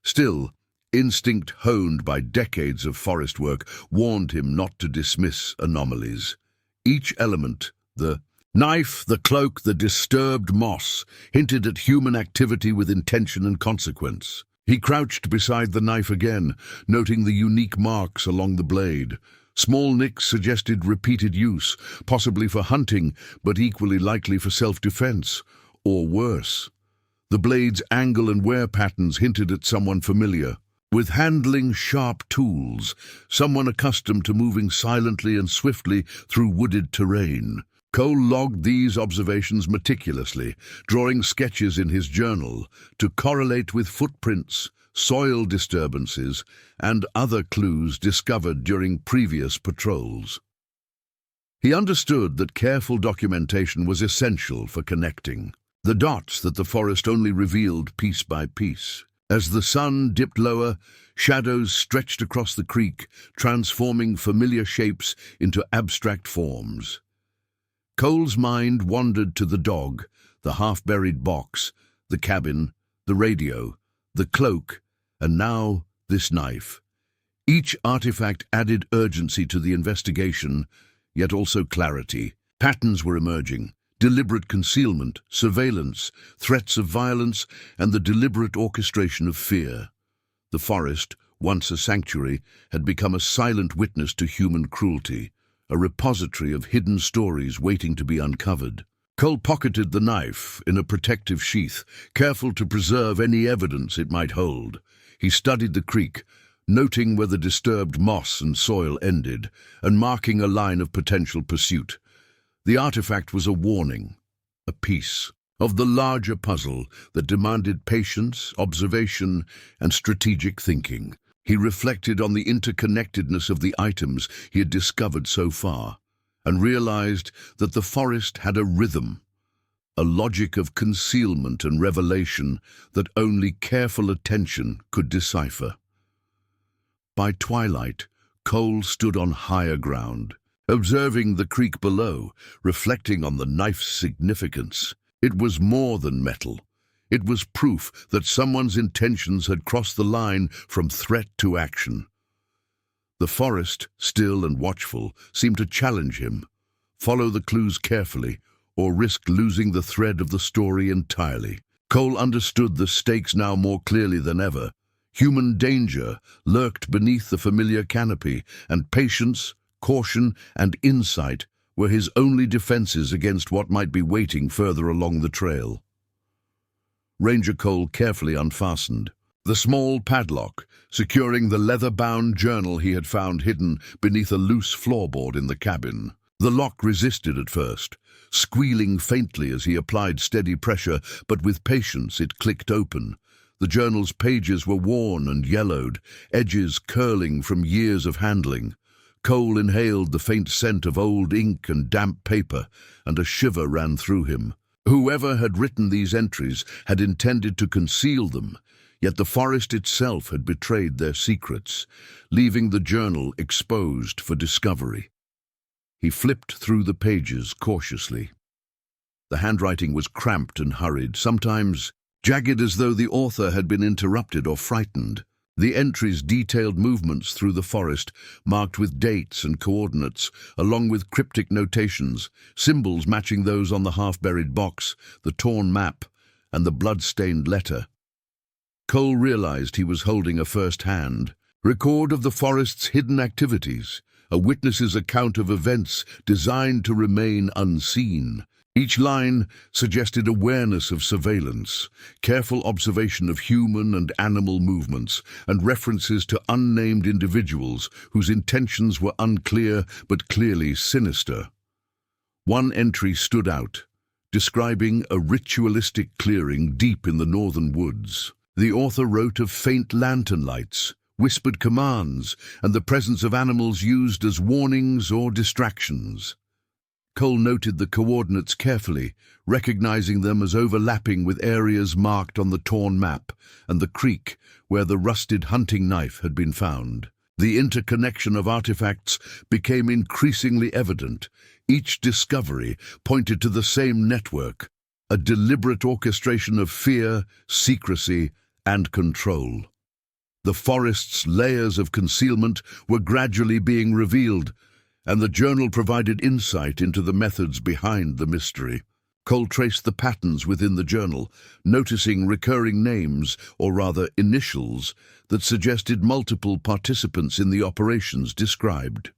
Still, instinct honed by decades of forest work warned him not to dismiss anomalies. Each element, the knife, the cloak, the disturbed moss, hinted at human activity with intention and consequence. He crouched beside the knife again, noting the unique marks along the blade. Small nicks suggested repeated use, possibly for hunting, but equally likely for self-defense, or worse. The blade's angle and wear patterns hinted at someone familiar, with handling sharp tools, someone accustomed to moving silently and swiftly through wooded terrain. Cole logged these observations meticulously, drawing sketches in his journal to correlate with footprints, soil disturbances, and other clues discovered during previous patrols. He understood that careful documentation was essential for connecting the dots that the forest only revealed piece by piece. As the sun dipped lower, shadows stretched across the creek, transforming familiar shapes into abstract forms. Cole's mind wandered to the dog, the half-buried box, the cabin, the radio, the cloak, and now this knife. Each artifact added urgency to the investigation, yet also clarity. Patterns were emerging: deliberate concealment, surveillance, threats of violence, and the deliberate orchestration of fear. The forest, once a sanctuary, had become a silent witness to human cruelty, a repository of hidden stories waiting to be uncovered. Cole pocketed the knife in a protective sheath, careful to preserve any evidence it might hold. He studied the creek, noting where the disturbed moss and soil ended, and marking a line of potential pursuit. The artifact was a warning, a piece of the larger puzzle that demanded patience, observation, and strategic thinking. He reflected on the interconnectedness of the items he had discovered so far, and realized that the forest had a rhythm, a logic of concealment and revelation that only careful attention could decipher. By twilight, Cole stood on higher ground, observing the creek below, reflecting on the knife's significance. It was more than metal. It was proof that someone's intentions had crossed the line from threat to action. The forest, still and watchful, seemed to challenge him. Follow the clues carefully, or risk losing the thread of the story entirely. Cole understood the stakes now more clearly than ever. Human danger lurked beneath the familiar canopy, and patience, caution, and insight were his only defenses against what might be waiting further along the trail. Ranger Cole carefully unfastened the small padlock, securing the leather-bound journal he had found hidden beneath a loose floorboard in the cabin. The lock resisted at first, squealing faintly as he applied steady pressure, but with patience it clicked open. The journal's pages were worn and yellowed, edges curling from years of handling. Cole inhaled the faint scent of old ink and damp paper, and a shiver ran through him. Whoever had written these entries had intended to conceal them, yet the forest itself had betrayed their secrets, leaving the journal exposed for discovery. He flipped through the pages cautiously. The handwriting was cramped and hurried, sometimes jagged as though the author had been interrupted or frightened. The entries detailed movements through the forest, marked with dates and coordinates, along with cryptic notations, symbols matching those on the half-buried box, the torn map, and the blood-stained letter. Cole realized he was holding a first-hand record of the forest's hidden activities, a witness's account of events designed to remain unseen. Each line suggested awareness of surveillance, careful observation of human and animal movements, and references to unnamed individuals whose intentions were unclear but clearly sinister. One entry stood out, describing a ritualistic clearing deep in the northern woods. The author wrote of faint lantern lights, whispered commands, and the presence of animals used as warnings or distractions. Cole noted the coordinates carefully, recognizing them as overlapping with areas marked on the torn map and the creek where the rusted hunting knife had been found. The interconnection of artifacts became increasingly evident. Each discovery pointed to the same network, a deliberate orchestration of fear, secrecy, and control. The forest's layers of concealment were gradually being revealed, and the journal provided insight into the methods behind the mystery. Cole traced the patterns within the journal, noticing recurring names, or rather initials, that suggested multiple participants in the operations described.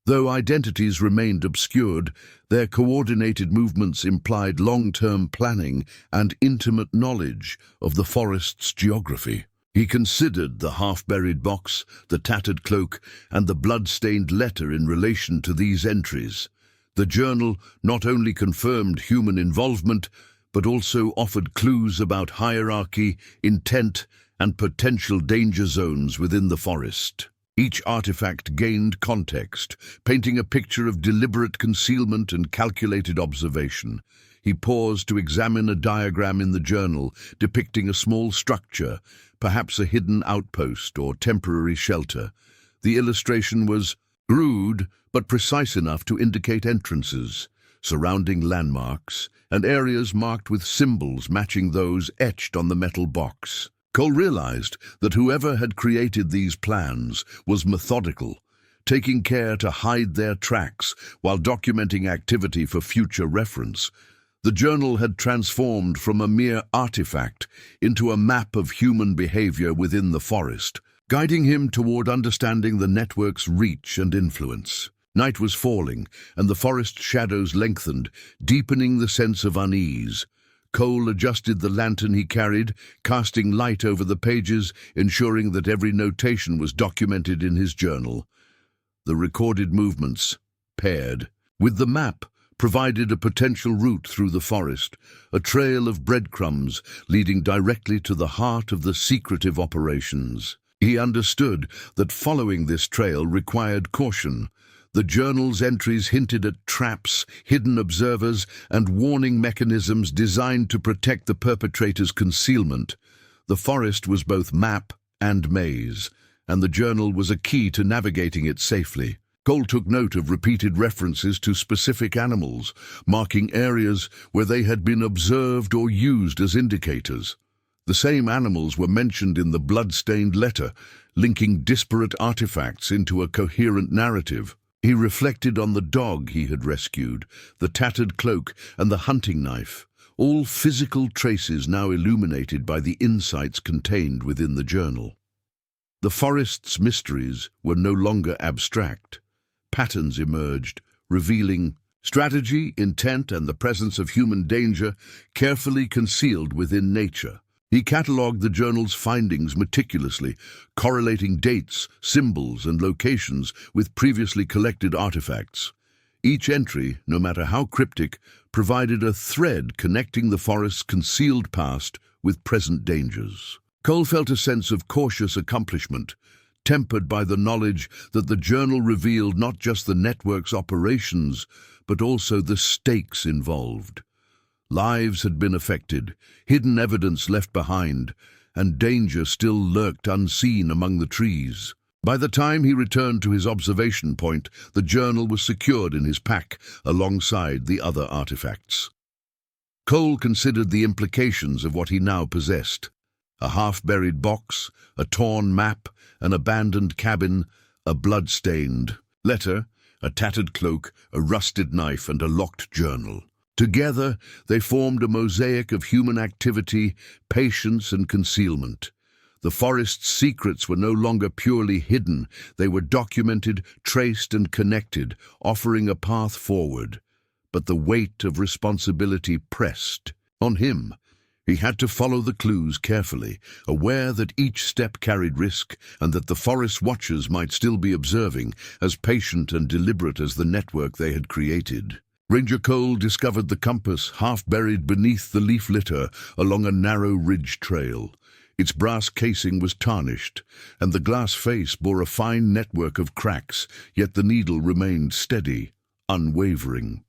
Though identities remained obscured, their coordinated movements implied long-term planning and intimate knowledge of the forest's geography. He considered the half-buried box, the tattered cloak, and the blood-stained letter in relation to these entries. The journal not only confirmed human involvement, but also offered clues about hierarchy, intent, and potential danger zones within the forest. Each artifact gained context, painting a picture of deliberate concealment and calculated observation. He paused to examine a diagram in the journal depicting a small structure, perhaps a hidden outpost or temporary shelter. The illustration was crude but precise enough to indicate entrances, surrounding landmarks, and areas marked with symbols matching those etched on the metal box. Cole realized that whoever had created these plans was methodical, taking care to hide their tracks while documenting activity for future reference. The journal had transformed from a mere artifact into a map of human behavior within the forest, guiding him toward understanding the network's reach and influence. Night was falling, and the forest shadows lengthened, deepening the sense of unease. Cole adjusted the lantern he carried, casting light over the pages, ensuring that every notation was documented in his journal. The recorded movements, paired with the map, provided a potential route through the forest, a trail of breadcrumbs leading directly to the heart of the secretive operations. He understood that following this trail required caution. The journal's entries hinted at traps, hidden observers, and warning mechanisms designed to protect the perpetrator's concealment. The forest was both map and maze, and the journal was a key to navigating it safely. Cole took note of repeated references to specific animals, marking areas where they had been observed or used as indicators. The same animals were mentioned in the blood-stained letter, linking disparate artifacts into a coherent narrative. He reflected on the dog he had rescued, the tattered cloak, and the hunting knife, all physical traces now illuminated by the insights contained within the journal. The forest's mysteries were no longer abstract. Patterns emerged, revealing strategy, intent, and the presence of human danger carefully concealed within nature. He catalogued the journal's findings meticulously, correlating dates, symbols, and locations with previously collected artifacts. Each entry, no matter how cryptic, provided a thread connecting the forest's concealed past with present dangers. Cole felt a sense of cautious accomplishment, tempered by the knowledge that the journal revealed not just the network's operations, but also the stakes involved. Lives had been affected, hidden evidence left behind, and danger still lurked unseen among the trees. By the time he returned to his observation point, the journal was secured in his pack alongside the other artifacts. Cole considered the implications of what he now possessed. A half-buried box, a torn map, an abandoned cabin, a blood-stained letter, a tattered cloak, a rusted knife, and a locked journal. Together, they formed a mosaic of human activity, patience, and concealment. The forest's secrets were no longer purely hidden. They were documented, traced, and connected, offering a path forward. But the weight of responsibility pressed on him. He had to follow the clues carefully, aware that each step carried risk and that the forest watchers might still be observing, as patient and deliberate as the network they had created. Ranger Cole discovered the compass half buried beneath the leaf litter along a narrow ridge trail. Its brass casing was tarnished, and the glass face bore a fine network of cracks, yet the needle remained steady, unwavering.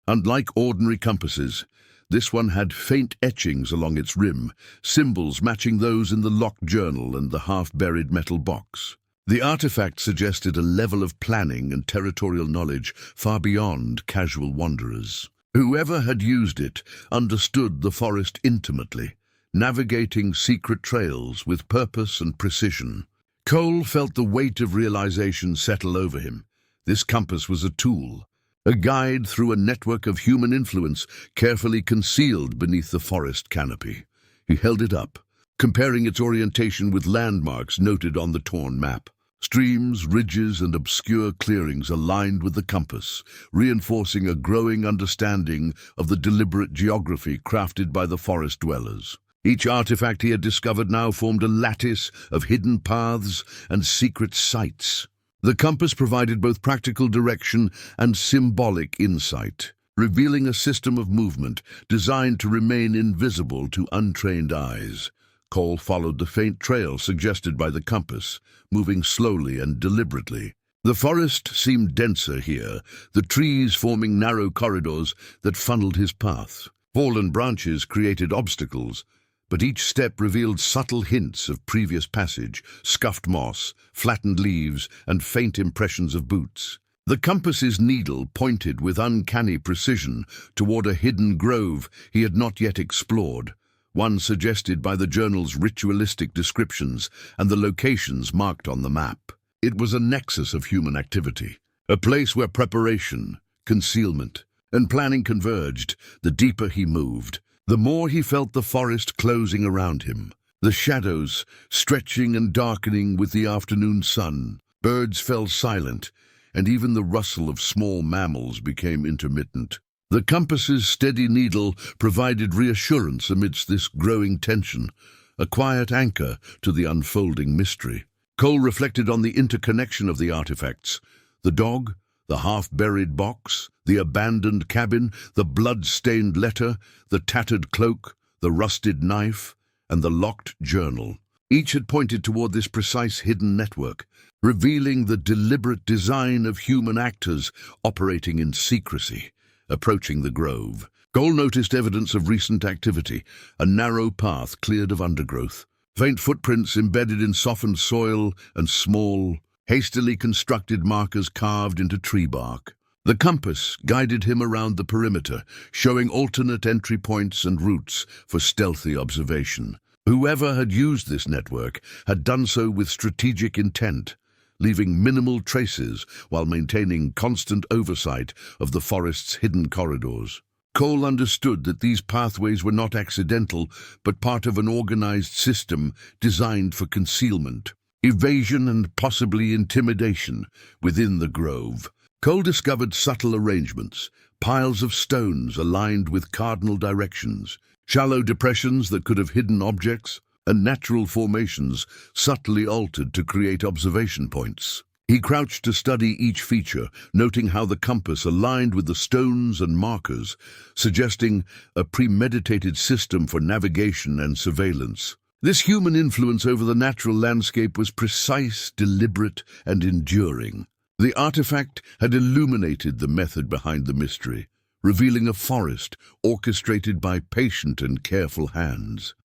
Unlike ordinary compasses, this one had faint etchings along its rim, symbols matching those in the locked journal and the half-buried metal box. The artifact suggested a level of planning and territorial knowledge far beyond casual wanderers. Whoever had used it understood the forest intimately, navigating secret trails with purpose and precision. Cole felt the weight of realization settle over him. This compass was a tool, a guide through a network of human influence carefully concealed beneath the forest canopy. He held it up, comparing its orientation with landmarks noted on the torn map. Streams, ridges, and obscure clearings aligned with the compass, reinforcing a growing understanding of the deliberate geography crafted by the forest dwellers. Each artifact he had discovered now formed a lattice of hidden paths and secret sites. The compass provided both practical direction and symbolic insight, revealing a system of movement designed to remain invisible to untrained eyes. Cole followed the faint trail suggested by the compass, moving slowly and deliberately. The forest seemed denser here, the trees forming narrow corridors that funneled his path. Fallen branches created obstacles, but each step revealed subtle hints of previous passage, scuffed moss, flattened leaves, and faint impressions of boots. The compass's needle pointed with uncanny precision toward a hidden grove he had not yet explored, one suggested by the journal's ritualistic descriptions and the locations marked on the map. It was a nexus of human activity, a place where preparation, concealment, and planning converged. The deeper he moved, the more he felt the forest closing around him, the shadows stretching and darkening with the afternoon sun. Birds fell silent, and even the rustle of small mammals became intermittent. The compass's steady needle provided reassurance amidst this growing tension, a quiet anchor to the unfolding mystery. Cole reflected on the interconnection of the artifacts: the dog, the half-buried box, the abandoned cabin, the blood-stained letter, the tattered cloak, the rusted knife, and the locked journal. Each had pointed toward this precise hidden network, revealing the deliberate design of human actors operating in secrecy. Approaching the grove, Cole noticed evidence of recent activity, a narrow path cleared of undergrowth, faint footprints embedded in softened soil, and small, hastily constructed markers carved into tree bark. The compass guided him around the perimeter, showing alternate entry points and routes for stealthy observation. Whoever had used this network had done so with strategic intent, leaving minimal traces while maintaining constant oversight of the forest's hidden corridors. Cole understood that these pathways were not accidental, but part of an organized system designed for concealment, evasion, and possibly intimidation within the grove. Cole discovered subtle arrangements, piles of stones aligned with cardinal directions, shallow depressions that could have hidden objects, and natural formations subtly altered to create observation points. He crouched to study each feature, noting how the compass aligned with the stones and markers, suggesting a premeditated system for navigation and surveillance. This human influence over the natural landscape was precise, deliberate, and enduring. The artifact had illuminated the method behind the mystery, revealing a forest orchestrated by patient and careful hands.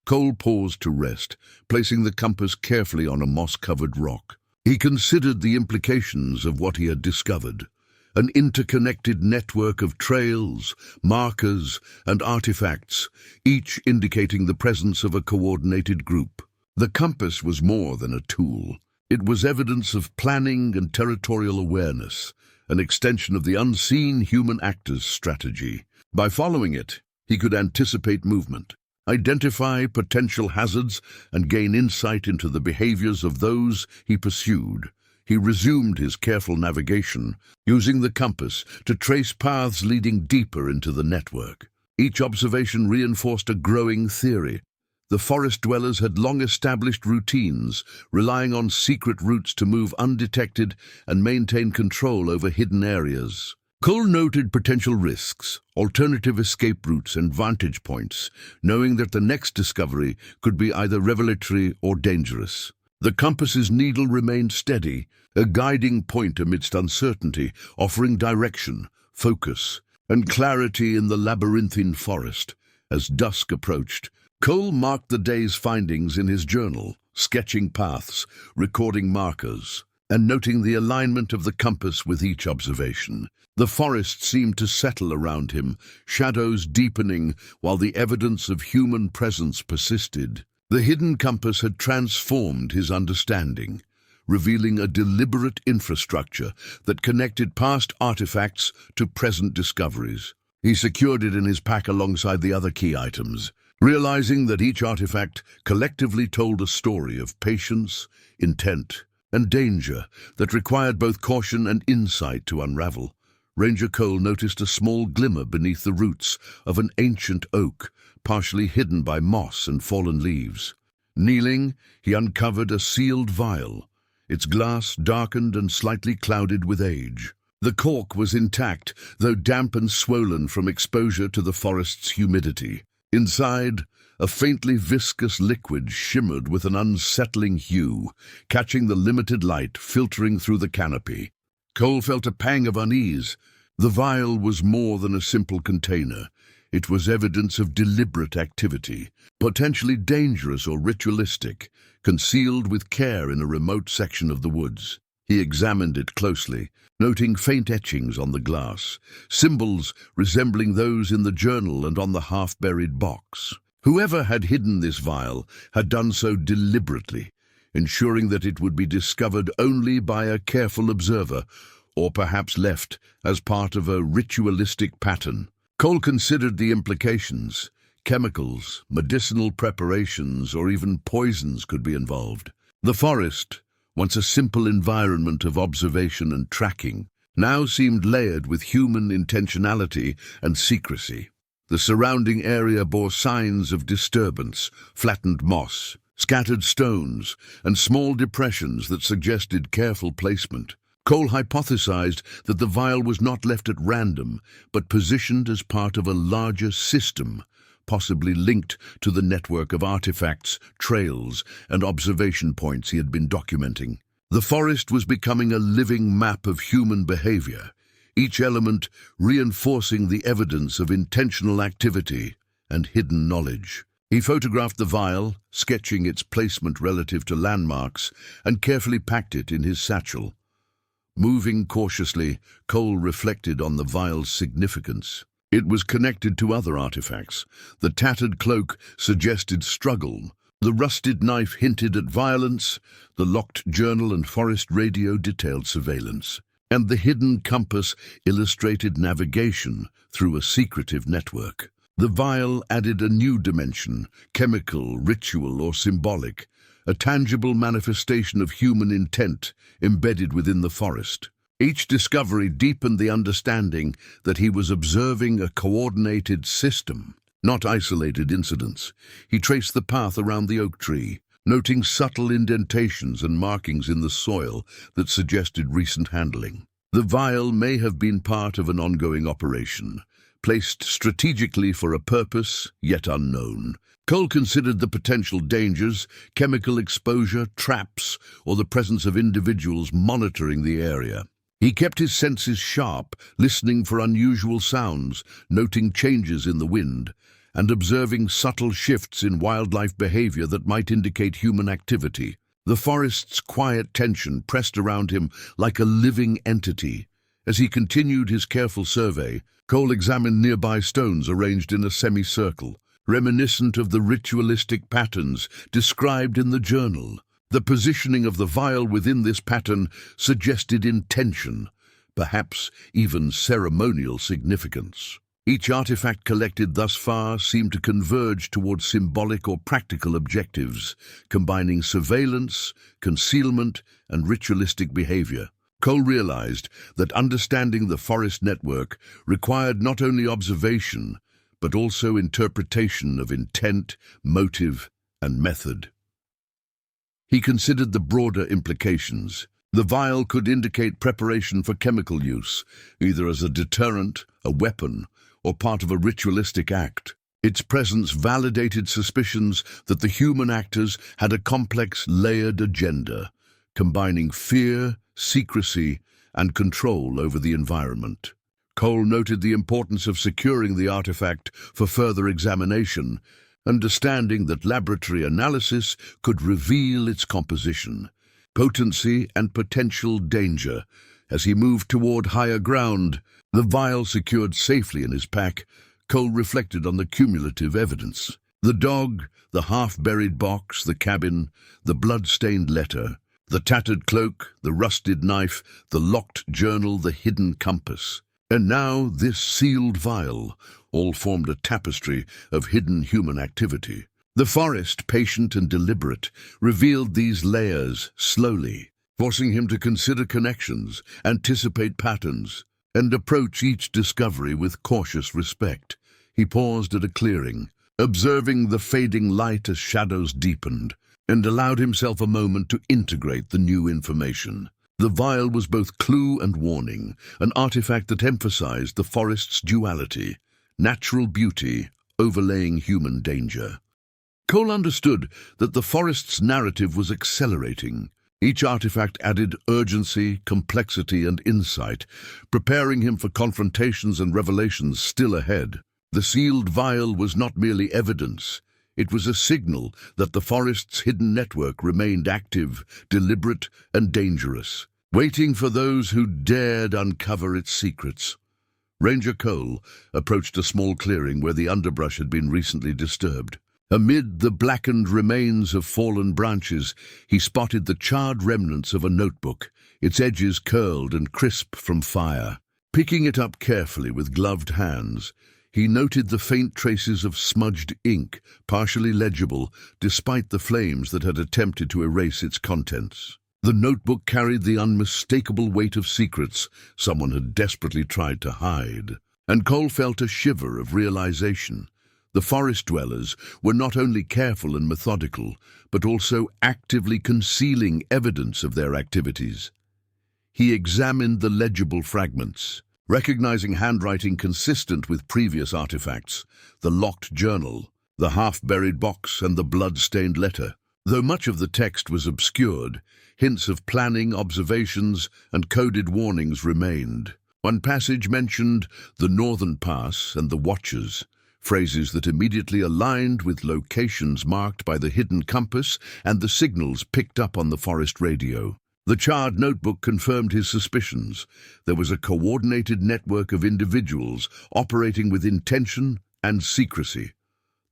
Cole paused to rest, placing the compass carefully on a moss-covered rock. He considered the implications of what he had discovered, an interconnected network of trails, markers, and artifacts, each indicating the presence of a coordinated group. The compass was more than a tool. It was evidence of planning and territorial awareness, an extension of the unseen human actor's strategy. By following it, he could anticipate movement, identify potential hazards, and gain insight into the behaviors of those he pursued. He resumed his careful navigation, using the compass to trace paths leading deeper into the network. Each observation reinforced a growing theory. The forest dwellers had long established routines, relying on secret routes to move undetected and maintain control over hidden areas. Cole noted potential risks, alternative escape routes, and vantage points, knowing that the next discovery could be either revelatory or dangerous. The compass's needle remained steady, a guiding point amidst uncertainty, offering direction, focus, and clarity in the labyrinthine forest. As dusk approached, Cole marked the day's findings in his journal, sketching paths, recording markers, and noting the alignment of the compass with each observation. The forest seemed to settle around him, shadows deepening while the evidence of human presence persisted. The hidden compass had transformed his understanding, revealing a deliberate infrastructure that connected past artifacts to present discoveries. He secured it in his pack alongside the other key items, realizing that each artifact collectively told a story of patience, intent, and danger that required both caution and insight to unravel. Ranger Cole noticed a small glimmer beneath the roots of an ancient oak, partially hidden by moss and fallen leaves. Kneeling, he uncovered a sealed vial, its glass darkened and slightly clouded with age. The cork was intact, though damp and swollen from exposure to the forest's humidity. Inside, a faintly viscous liquid shimmered with an unsettling hue, catching the limited light filtering through the canopy. Cole felt a pang of unease. The vial was more than a simple container. It was evidence of deliberate activity, potentially dangerous or ritualistic, concealed with care in a remote section of the woods. He examined it closely, noting faint etchings on the glass, symbols resembling those in the journal and on the half-buried box. Whoever had hidden this vial had done so deliberately, ensuring that it would be discovered only by a careful observer, or perhaps left as part of a ritualistic pattern. Cole considered the implications. Chemicals, medicinal preparations, or even poisons could be involved. The forest, once a simple environment of observation and tracking, now seemed layered with human intentionality and secrecy. The surrounding area bore signs of disturbance: flattened moss, scattered stones, and small depressions that suggested careful placement. Cole hypothesized that the vial was not left at random, but positioned as part of a larger system, possibly linked to the network of artifacts, trails, and observation points he had been documenting. The forest was becoming a living map of human behavior, each element reinforcing the evidence of intentional activity and hidden knowledge. He photographed the vial, sketching its placement relative to landmarks, and carefully packed it in his satchel. Moving cautiously, Cole reflected on the vial's significance. It was connected to other artifacts. The tattered cloak suggested struggle. The rusted knife hinted at violence. The locked journal and forest radio detailed surveillance. And the hidden compass illustrated navigation through a secretive network. The vial added a new dimension, chemical, ritual, or symbolic, a tangible manifestation of human intent embedded within the forest. Each discovery deepened the understanding that he was observing a coordinated system, not isolated incidents. He traced the path around the oak tree, noting subtle indentations and markings in the soil that suggested recent handling. The vial may have been part of an ongoing operation, placed strategically for a purpose yet unknown. Cole considered the potential dangers: chemical exposure, traps, or the presence of individuals monitoring the area. He kept his senses sharp, listening for unusual sounds, noting changes in the wind, and observing subtle shifts in wildlife behavior that might indicate human activity. The forest's quiet tension pressed around him like a living entity. As he continued his careful survey, Cole examined nearby stones arranged in a semicircle, reminiscent of the ritualistic patterns described in the journal. The positioning of the vial within this pattern suggested intention, perhaps even ceremonial significance. Each artifact collected thus far seemed to converge towards symbolic or practical objectives, combining surveillance, concealment, and ritualistic behavior. Cole realized that understanding the forest network required not only observation, but also interpretation of intent, motive, and method. He considered the broader implications. The vial could indicate preparation for chemical use, either as a deterrent, a weapon, or part of a ritualistic act. Its presence validated suspicions that the human actors had a complex, layered agenda, combining fear, secrecy, and control over the environment. Cole noted the importance of securing the artifact for further examination, understanding that laboratory analysis could reveal its composition, potency, and potential danger. As he moved toward higher ground, the vial secured safely in his pack, Cole reflected on the cumulative evidence. The dog, the half-buried box, the cabin, the blood-stained letter, the tattered cloak, the rusted knife, the locked journal, the hidden compass. And now this sealed vial all formed a tapestry of hidden human activity. The forest, patient and deliberate, revealed these layers slowly, forcing him to consider connections, anticipate patterns, and approach each discovery with cautious respect. He paused at a clearing, observing the fading light as shadows deepened, and allowed himself a moment to integrate the new information. The vial was both clue and warning, an artifact that emphasized the forest's duality, natural beauty overlaying human danger. Cole understood that the forest's narrative was accelerating. Each artifact added urgency, complexity, and insight, preparing him for confrontations and revelations still ahead. The sealed vial was not merely evidence. It was a signal that the forest's hidden network remained active, deliberate, and dangerous, waiting for those who dared uncover its secrets. Ranger Cole approached a small clearing where the underbrush had been recently disturbed. Amid the blackened remains of fallen branches, he spotted the charred remnants of a notebook, its edges curled and crisp from fire. Picking it up carefully with gloved hands, he noted the faint traces of smudged ink, partially legible despite the flames that had attempted to erase its contents. The notebook carried the unmistakable weight of secrets someone had desperately tried to hide, and Cole felt a shiver of realization. The forest dwellers were not only careful and methodical, but also actively concealing evidence of their activities. He examined the legible fragments, recognizing handwriting consistent with previous artifacts, the locked journal, the half-buried box, and the blood-stained letter. Though much of the text was obscured, hints of planning, observations, and coded warnings remained. One passage mentioned the Northern Pass and the Watchers, phrases that immediately aligned with locations marked by the hidden compass and the signals picked up on the forest radio. The charred notebook confirmed his suspicions. There was a coordinated network of individuals operating with intention and secrecy.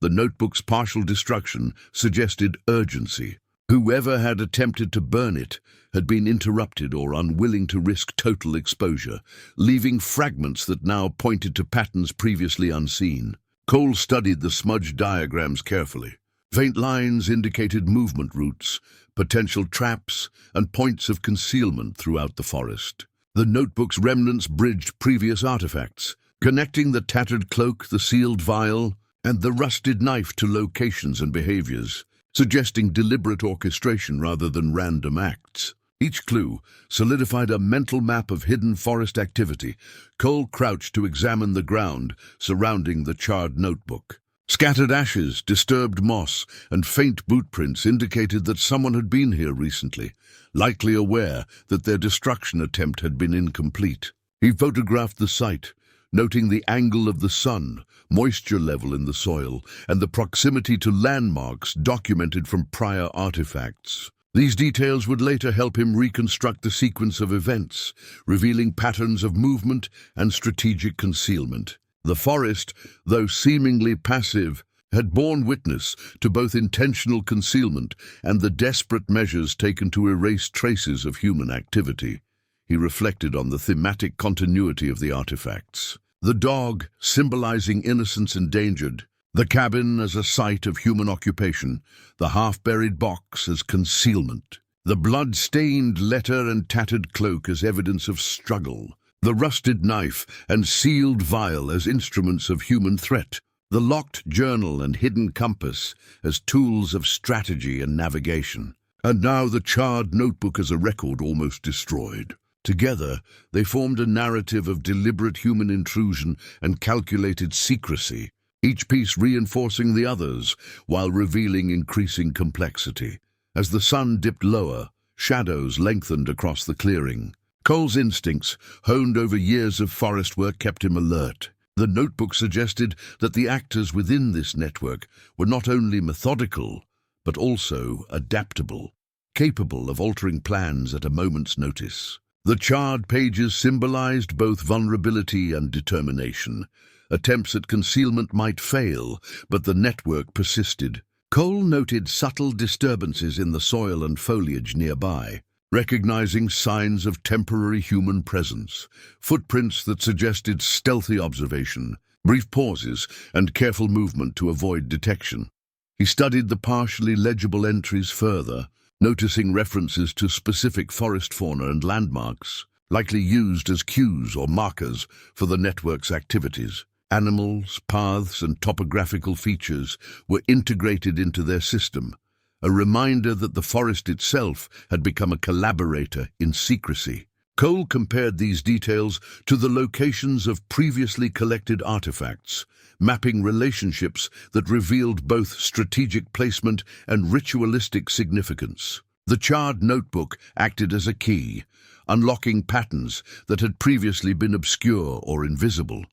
The notebook's partial destruction suggested urgency. Whoever had attempted to burn it had been interrupted or unwilling to risk total exposure, leaving fragments that now pointed to patterns previously unseen. Cole studied the smudged diagrams carefully. Faint lines indicated movement routes, potential traps, and points of concealment throughout the forest. The notebook's remnants bridged previous artifacts, connecting the tattered cloak, the sealed vial, and the rusted knife to locations and behaviors, suggesting deliberate orchestration rather than random acts. Each clue solidified a mental map of hidden forest activity. Cole crouched to examine the ground surrounding the charred notebook. Scattered ashes, disturbed moss, and faint boot prints indicated that someone had been here recently, likely aware that their destruction attempt had been incomplete. He photographed the site, noting the angle of the sun, moisture level in the soil, and the proximity to landmarks documented from prior artifacts. These details would later help him reconstruct the sequence of events, revealing patterns of movement and strategic concealment. The forest, though seemingly passive, had borne witness to both intentional concealment and the desperate measures taken to erase traces of human activity. He reflected on the thematic continuity of the artifacts. The dog, symbolizing innocence endangered, the cabin as a site of human occupation, the half-buried box as concealment, the blood-stained letter and tattered cloak as evidence of struggle, the rusted knife and sealed vial as instruments of human threat, the locked journal and hidden compass as tools of strategy and navigation, and now the charred notebook as a record almost destroyed. Together, they formed a narrative of deliberate human intrusion and calculated secrecy. each piece reinforcing the others while revealing increasing complexity. As the sun dipped lower, shadows lengthened across the clearing. Cole's instincts, honed over years of forest work, kept him alert. The notebook suggested that the actors within this network were not only methodical, but also adaptable, capable of altering plans at a moment's notice. The charred pages symbolized both vulnerability and determination. Attempts at concealment might fail, but the network persisted. Cole noted subtle disturbances in the soil and foliage nearby, recognizing signs of temporary human presence, footprints that suggested stealthy observation, brief pauses, and careful movement to avoid detection. He studied the partially legible entries further, noticing references to specific forest fauna and landmarks, likely used as cues or markers for the network's activities. Animals, paths, and topographical features were integrated into their system, a reminder that the forest itself had become a collaborator in secrecy. Cole compared these details to the locations of previously collected artifacts, mapping relationships that revealed both strategic placement and ritualistic significance. The charred notebook acted as a key, unlocking patterns that had previously been obscure or invisible.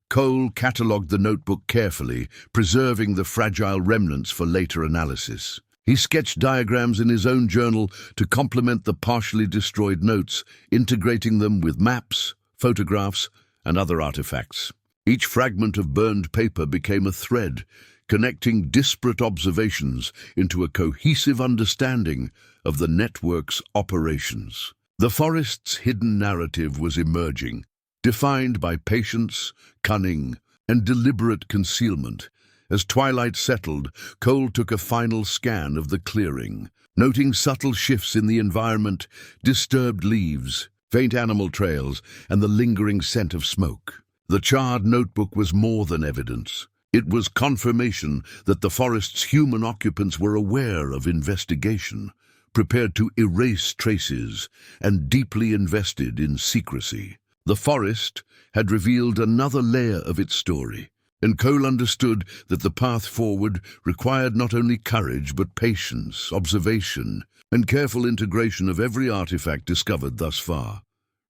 Cole catalogued the notebook carefully, preserving the fragile remnants for later analysis. He sketched diagrams in his own journal to complement the partially destroyed notes, integrating them with maps, photographs, and other artifacts. Each fragment of burned paper became a thread, connecting disparate observations into a cohesive understanding of the network's operations. The forest's hidden narrative was emerging, defined by patience, cunning, and deliberate concealment. As twilight settled, Cole took a final scan of the clearing, noting subtle shifts in the environment, disturbed leaves, faint animal trails, and the lingering scent of smoke. The charred notebook was more than evidence. It was confirmation that the forest's human occupants were aware of investigation, prepared to erase traces, and deeply invested in secrecy. The forest had revealed another layer of its story, and Cole understood that the path forward required not only courage but patience, observation, and careful integration of every artifact discovered thus far.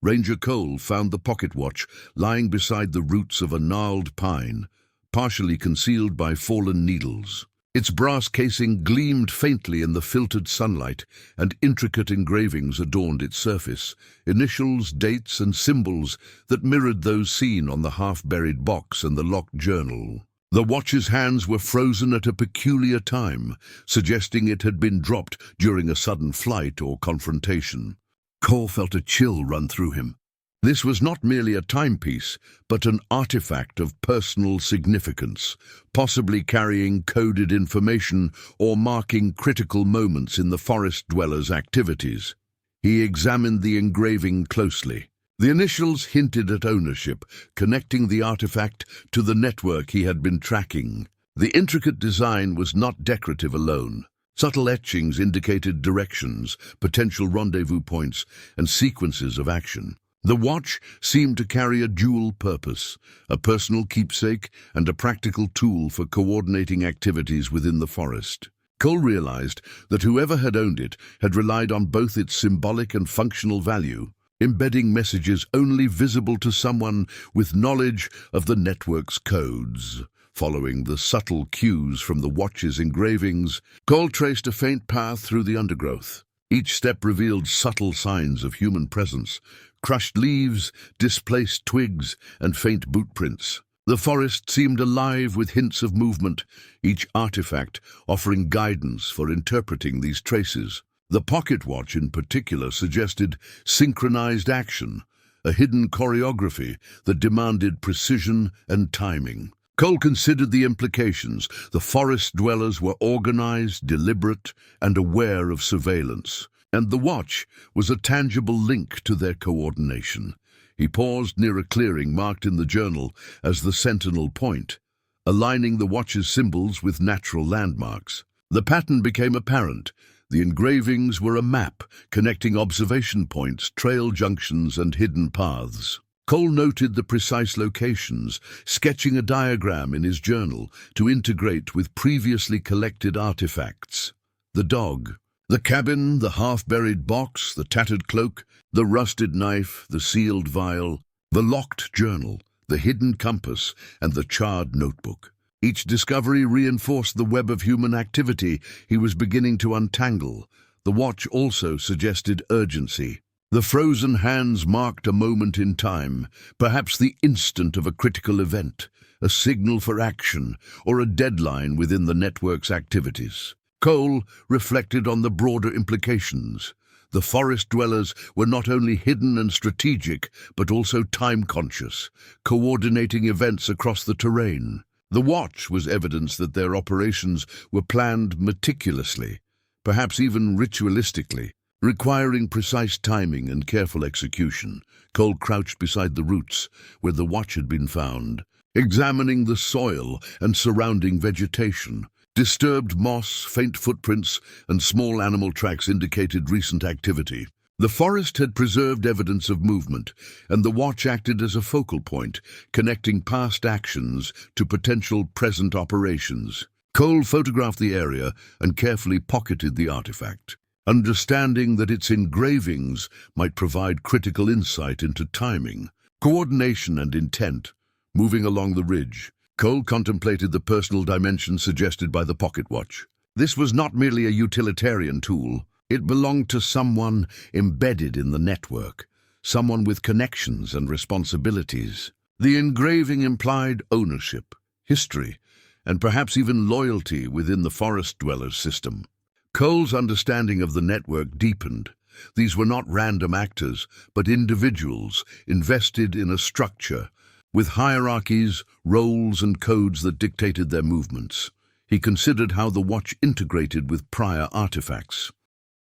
Ranger Cole found the pocket watch lying beside the roots of a gnarled pine, partially concealed by fallen needles. Its brass casing gleamed faintly in the filtered sunlight, and intricate engravings adorned its surface, initials, dates, and symbols that mirrored those seen on the half-buried box and the locked journal. The watch's hands were frozen at a peculiar time, suggesting it had been dropped during a sudden flight or confrontation. Cole felt a chill run through him. This was not merely a timepiece, but an artifact of personal significance, possibly carrying coded information or marking critical moments in the forest dweller's activities. He examined the engraving closely. The initials hinted at ownership, connecting the artifact to the network he had been tracking. The intricate design was not decorative alone. Subtle etchings indicated directions, potential rendezvous points, and sequences of action. The watch seemed to carry a dual purpose, a personal keepsake and a practical tool for coordinating activities within the forest. Cole realized that whoever had owned it had relied on both its symbolic and functional value, embedding messages only visible to someone with knowledge of the network's codes. Following the subtle cues from the watch's engravings, Cole traced a faint path through the undergrowth. Each step revealed subtle signs of human presence, crushed leaves, displaced twigs, and faint boot prints. The forest seemed alive with hints of movement, each artifact offering guidance for interpreting these traces. The pocket watch in particular suggested synchronized action, a hidden choreography that demanded precision and timing. Cole considered the implications. The forest dwellers were organized, deliberate, and aware of surveillance, and the watch was a tangible link to their coordination. He paused near a clearing marked in the journal as the sentinel point, aligning the watch's symbols with natural landmarks. The pattern became apparent. The engravings were a map connecting observation points, trail junctions, and hidden paths. Cole noted the precise locations, sketching a diagram in his journal to integrate with previously collected artifacts. The dog, the cabin, the half-buried box, the tattered cloak, the rusted knife, the sealed vial, the locked journal, the hidden compass, and the charred notebook. Each discovery reinforced the web of human activity he was beginning to untangle. The watch also suggested urgency. The frozen hands marked a moment in time, perhaps the instant of a critical event, a signal for action, or a deadline within the network's activities. Cole reflected on the broader implications. The forest dwellers were not only hidden and strategic, but also time-conscious, coordinating events across the terrain. The watch was evidence that their operations were planned meticulously, perhaps even ritualistically, requiring precise timing and careful execution. Cole crouched beside the roots where the watch had been found, examining the soil and surrounding vegetation. Disturbed moss, faint footprints, and small animal tracks indicated recent activity. The forest had preserved evidence of movement, and the watch acted as a focal point, connecting past actions to potential present operations. Cole photographed the area and carefully pocketed the artifact, understanding that its engravings might provide critical insight into timing, coordination, and intent. Moving along the ridge, Cole contemplated the personal dimension suggested by the pocket watch. This was not merely a utilitarian tool. It belonged to someone embedded in the network, someone with connections and responsibilities. The engraving implied ownership, history, and perhaps even loyalty within the forest dwellers' system. Cole's understanding of the network deepened. These were not random actors, but individuals invested in a structure, with hierarchies, roles, and codes that dictated their movements. He considered how the watch integrated with prior artifacts.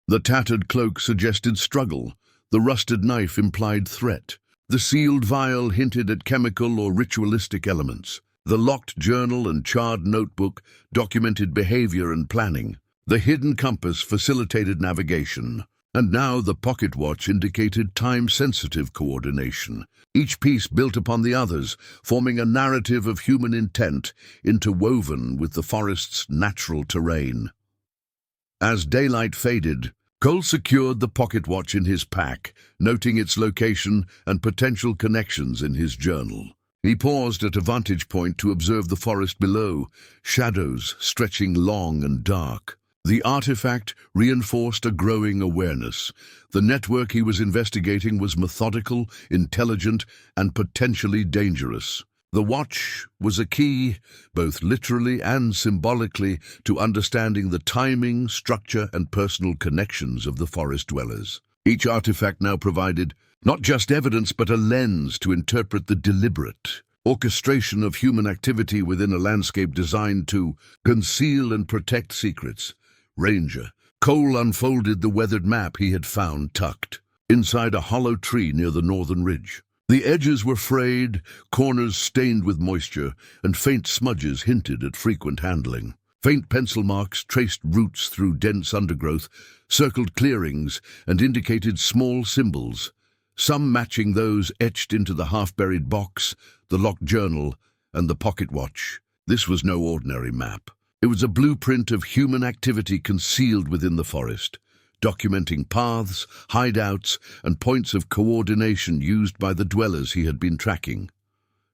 The tattered cloak suggested struggle, the rusted knife implied threat, the sealed vial hinted at chemical or ritualistic elements, the locked journal and charred notebook documented behavior and planning, the hidden compass facilitated navigation, and now the pocket watch indicated time-sensitive coordination. Each piece built upon the others, forming a narrative of human intent interwoven with the forest's natural terrain. As daylight faded, Cole secured the pocket watch in his pack, noting its location and potential connections in his journal. He paused at a vantage point to observe the forest below, shadows stretching long and dark. The artifact reinforced a growing awareness. The network he was investigating was methodical, intelligent, and potentially dangerous. The watch was a key, both literally and symbolically, to understanding the timing, structure, and personal connections of the forest dwellers. Each artifact now provided not just evidence, but a lens to interpret the deliberate orchestration of human activity within a landscape designed to conceal and protect secrets. Ranger. Cole unfolded the weathered map he had found tucked inside a hollow tree near the northern ridge. The edges were frayed, corners stained with moisture, and faint smudges hinted at frequent handling. Faint pencil marks traced routes through dense undergrowth, circled clearings, and indicated small symbols, some matching those etched into the half-buried box, the locked journal, and the pocket watch. This was no ordinary map. It was a blueprint of human activity concealed within the forest, documenting paths, hideouts, and points of coordination used by the dwellers he had been tracking.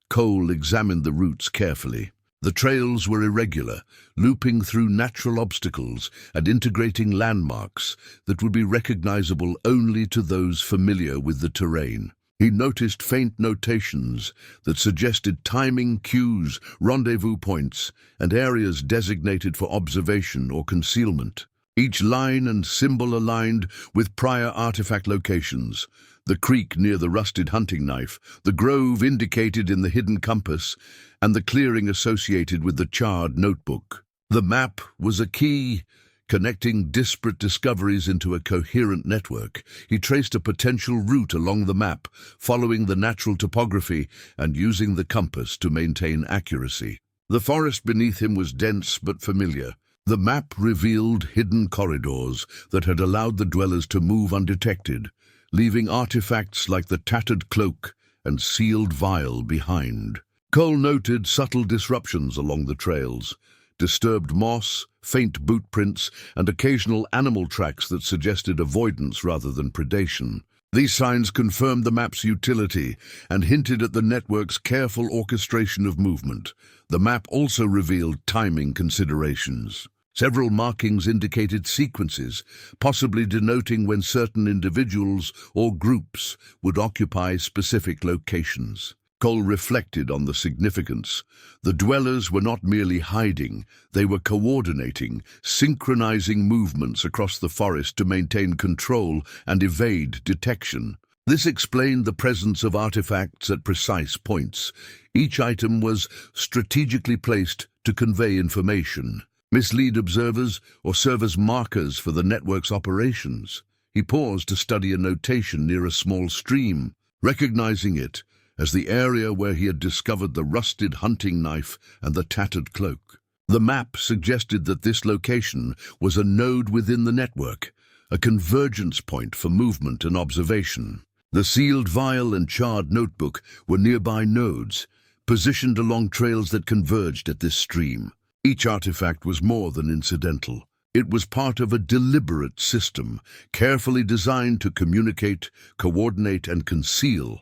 Cole examined the routes carefully. The trails were irregular, looping through natural obstacles and integrating landmarks that would be recognizable only to those familiar with the terrain. He noticed faint notations that suggested timing cues, rendezvous points, and areas designated for observation or concealment. Each line and symbol aligned with prior artifact locations. The creek near the rusted hunting knife, the grove indicated in the hidden compass, and the clearing associated with the charred notebook. The map was a key, connecting disparate discoveries into a coherent network. He traced a potential route along the map, following the natural topography and using the compass to maintain accuracy. The forest beneath him was dense but familiar. The map revealed hidden corridors that had allowed the dwellers to move undetected, leaving artifacts like the tattered cloak and sealed vial behind. Cole noted subtle disruptions along the trails, disturbed moss, faint boot prints, and occasional animal tracks that suggested avoidance rather than predation. These signs confirmed the map's utility and hinted at the network's careful orchestration of movement. The map also revealed timing considerations. Several markings indicated sequences, possibly denoting when certain individuals or groups would occupy specific locations. Cole reflected on the significance. The dwellers were not merely hiding, they were coordinating, synchronizing movements across the forest to maintain control and evade detection. This explained the presence of artifacts at precise points. Each item was strategically placed to convey information, mislead observers, or serve as markers for the network's operations. He paused to study a notation near a small stream, recognizing it as the area where he had discovered the rusted hunting knife and the tattered cloak. The map suggested that this location was a node within the network, a convergence point for movement and observation. The sealed vial and charred notebook were nearby nodes, positioned along trails that converged at this stream. Each artifact was more than incidental. It was part of a deliberate system, carefully designed to communicate, coordinate, and conceal.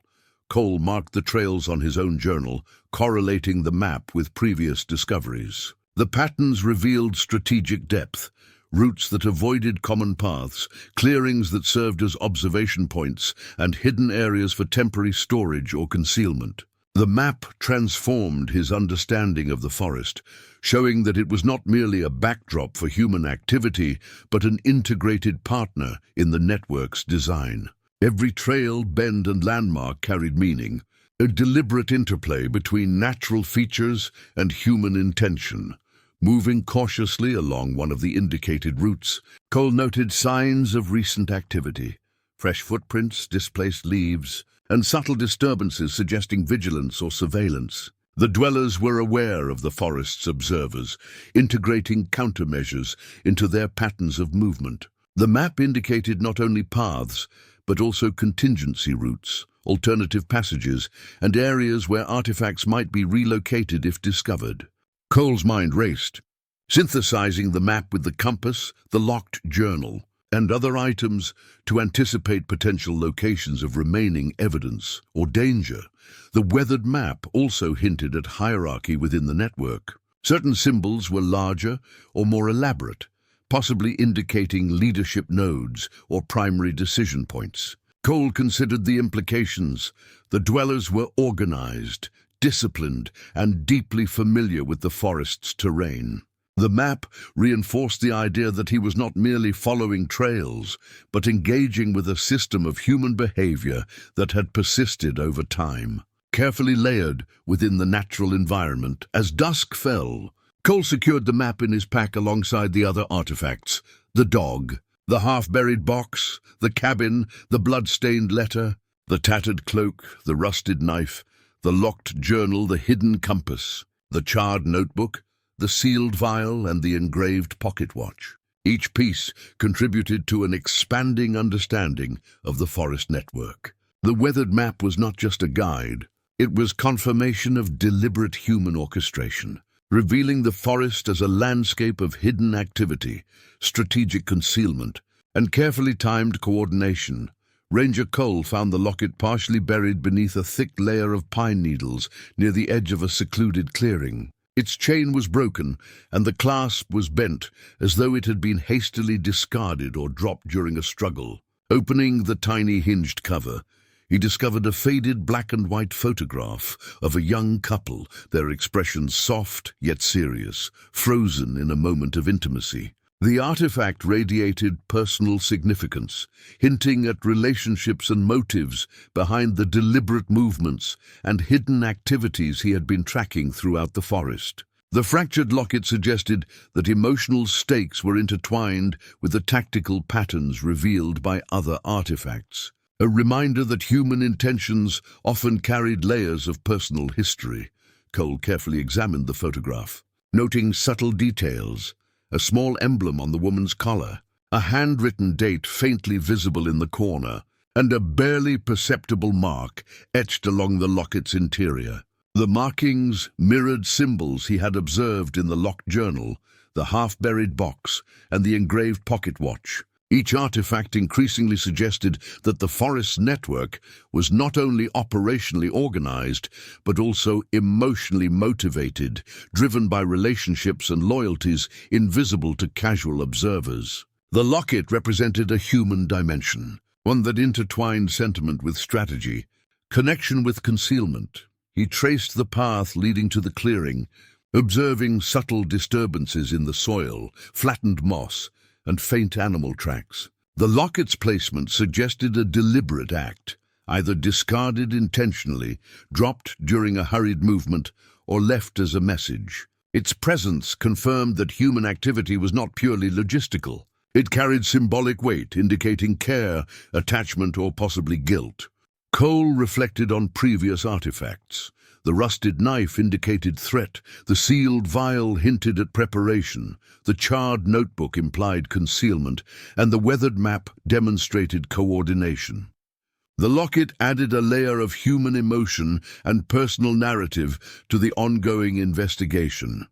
Cole marked the trails on his own journal, correlating the map with previous discoveries. The patterns revealed strategic depth, routes that avoided common paths, clearings that served as observation points, and hidden areas for temporary storage or concealment. The map transformed his understanding of the forest, showing that it was not merely a backdrop for human activity, but an integrated partner in the network's design. Every trail, bend, and landmark carried meaning, a deliberate interplay between natural features and human intention. Moving cautiously along one of the indicated routes, Cole noted signs of recent activity, fresh footprints, displaced leaves, and subtle disturbances suggesting vigilance or surveillance. The dwellers were aware of the forest's observers, integrating countermeasures into their patterns of movement. The map indicated not only paths, but also contingency routes, alternative passages, and areas where artifacts might be relocated if discovered. Cole's mind raced, synthesizing the map with the compass, the locked journal, and other items to anticipate potential locations of remaining evidence or danger. The weathered map also hinted at hierarchy within the network. Certain symbols were larger or more elaborate, possibly indicating leadership nodes or primary decision points. Cole considered the implications. The dwellers were organized, disciplined, and deeply familiar with the forest's terrain. The map reinforced the idea that he was not merely following trails, but engaging with a system of human behavior that had persisted over time, carefully layered within the natural environment. As dusk fell, Cole secured the map in his pack alongside the other artifacts: the dog, the half-buried box, the cabin, the blood-stained letter, the tattered cloak, the rusted knife, the locked journal, the hidden compass, the charred notebook, the sealed vial, and the engraved pocket watch. Each piece contributed to an expanding understanding of the forest network. The weathered map was not just a guide, it was confirmation of deliberate human orchestration, revealing the forest as a landscape of hidden activity, strategic concealment, and carefully timed coordination. Ranger Cole found the locket partially buried beneath a thick layer of pine needles near the edge of a secluded clearing. Its chain was broken, and the clasp was bent, as though it had been hastily discarded or dropped during a struggle. Opening the tiny hinged cover, he discovered a faded black and white photograph of a young couple, their expressions soft yet serious, frozen in a moment of intimacy. The artifact radiated personal significance, hinting at relationships and motives behind the deliberate movements and hidden activities he had been tracking throughout the forest. The fractured locket suggested that emotional stakes were intertwined with the tactical patterns revealed by other artifacts, a reminder that human intentions often carried layers of personal history. Cole carefully examined the photograph, noting subtle details: a small emblem on the woman's collar, a handwritten date faintly visible in the corner, and a barely perceptible mark etched along the locket's interior. The markings mirrored symbols he had observed in the locked journal, the half-buried box, and the engraved pocket watch. Each artifact increasingly suggested that the forest's network was not only operationally organized, but also emotionally motivated, driven by relationships and loyalties invisible to casual observers. The locket represented a human dimension, one that intertwined sentiment with strategy, connection with concealment. He traced the path leading to the clearing, observing subtle disturbances in the soil, flattened moss, and faint animal tracks. The locket's placement suggested a deliberate act, either discarded intentionally, dropped during a hurried movement, or left as a message. Its presence confirmed that human activity was not purely logistical. It carried symbolic weight, indicating care, attachment, or possibly guilt. Cole reflected on previous artifacts. The rusted knife indicated threat, the sealed vial hinted at preparation, the charred notebook implied concealment, and the weathered map demonstrated coordination. The locket added a layer of human emotion and personal narrative to the ongoing investigation.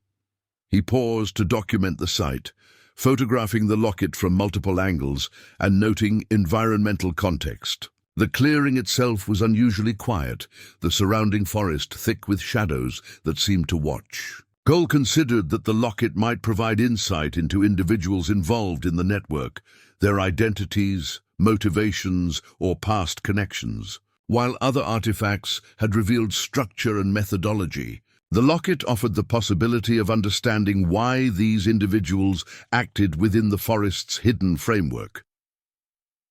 He paused to document the site, photographing the locket from multiple angles and noting environmental context. The clearing itself was unusually quiet, the surrounding forest thick with shadows that seemed to watch. Cole considered that the locket might provide insight into individuals involved in the network, their identities, motivations, or past connections. While other artifacts had revealed structure and methodology, the locket offered the possibility of understanding why these individuals acted within the forest's hidden framework.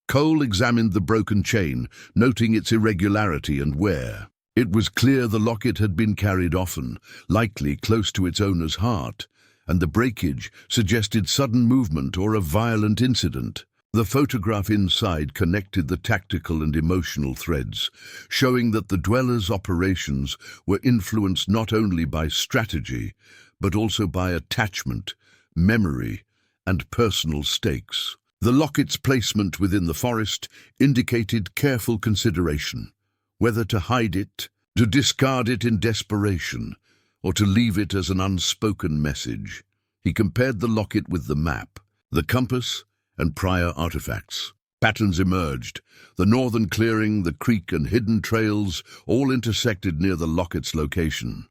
Cole examined the broken chain, noting its irregularity and wear. It was clear the locket had been carried often, likely close to its owner's heart, and the breakage suggested sudden movement or a violent incident. The photograph inside connected the tactical and emotional threads, showing that the dwellers' operations were influenced not only by strategy, but also by attachment, memory, and personal stakes. The locket's placement within the forest indicated careful consideration, whether to hide it, to discard it in desperation, or to leave it as an unspoken message. He compared the locket with the map, the compass, and prior artifacts. Patterns emerged. The northern clearing, the creek, and hidden trails all intersected near the locket's location.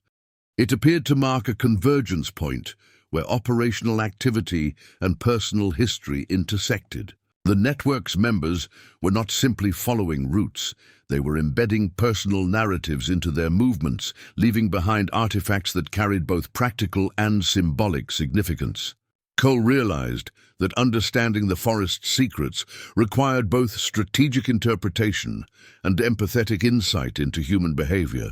It appeared to mark a convergence point where operational activity and personal history intersected. The network's members were not simply following routes, they were embedding personal narratives into their movements, leaving behind artifacts that carried both practical and symbolic significance. Cole realized that understanding the forest's secrets required both strategic interpretation and empathetic insight into human behavior.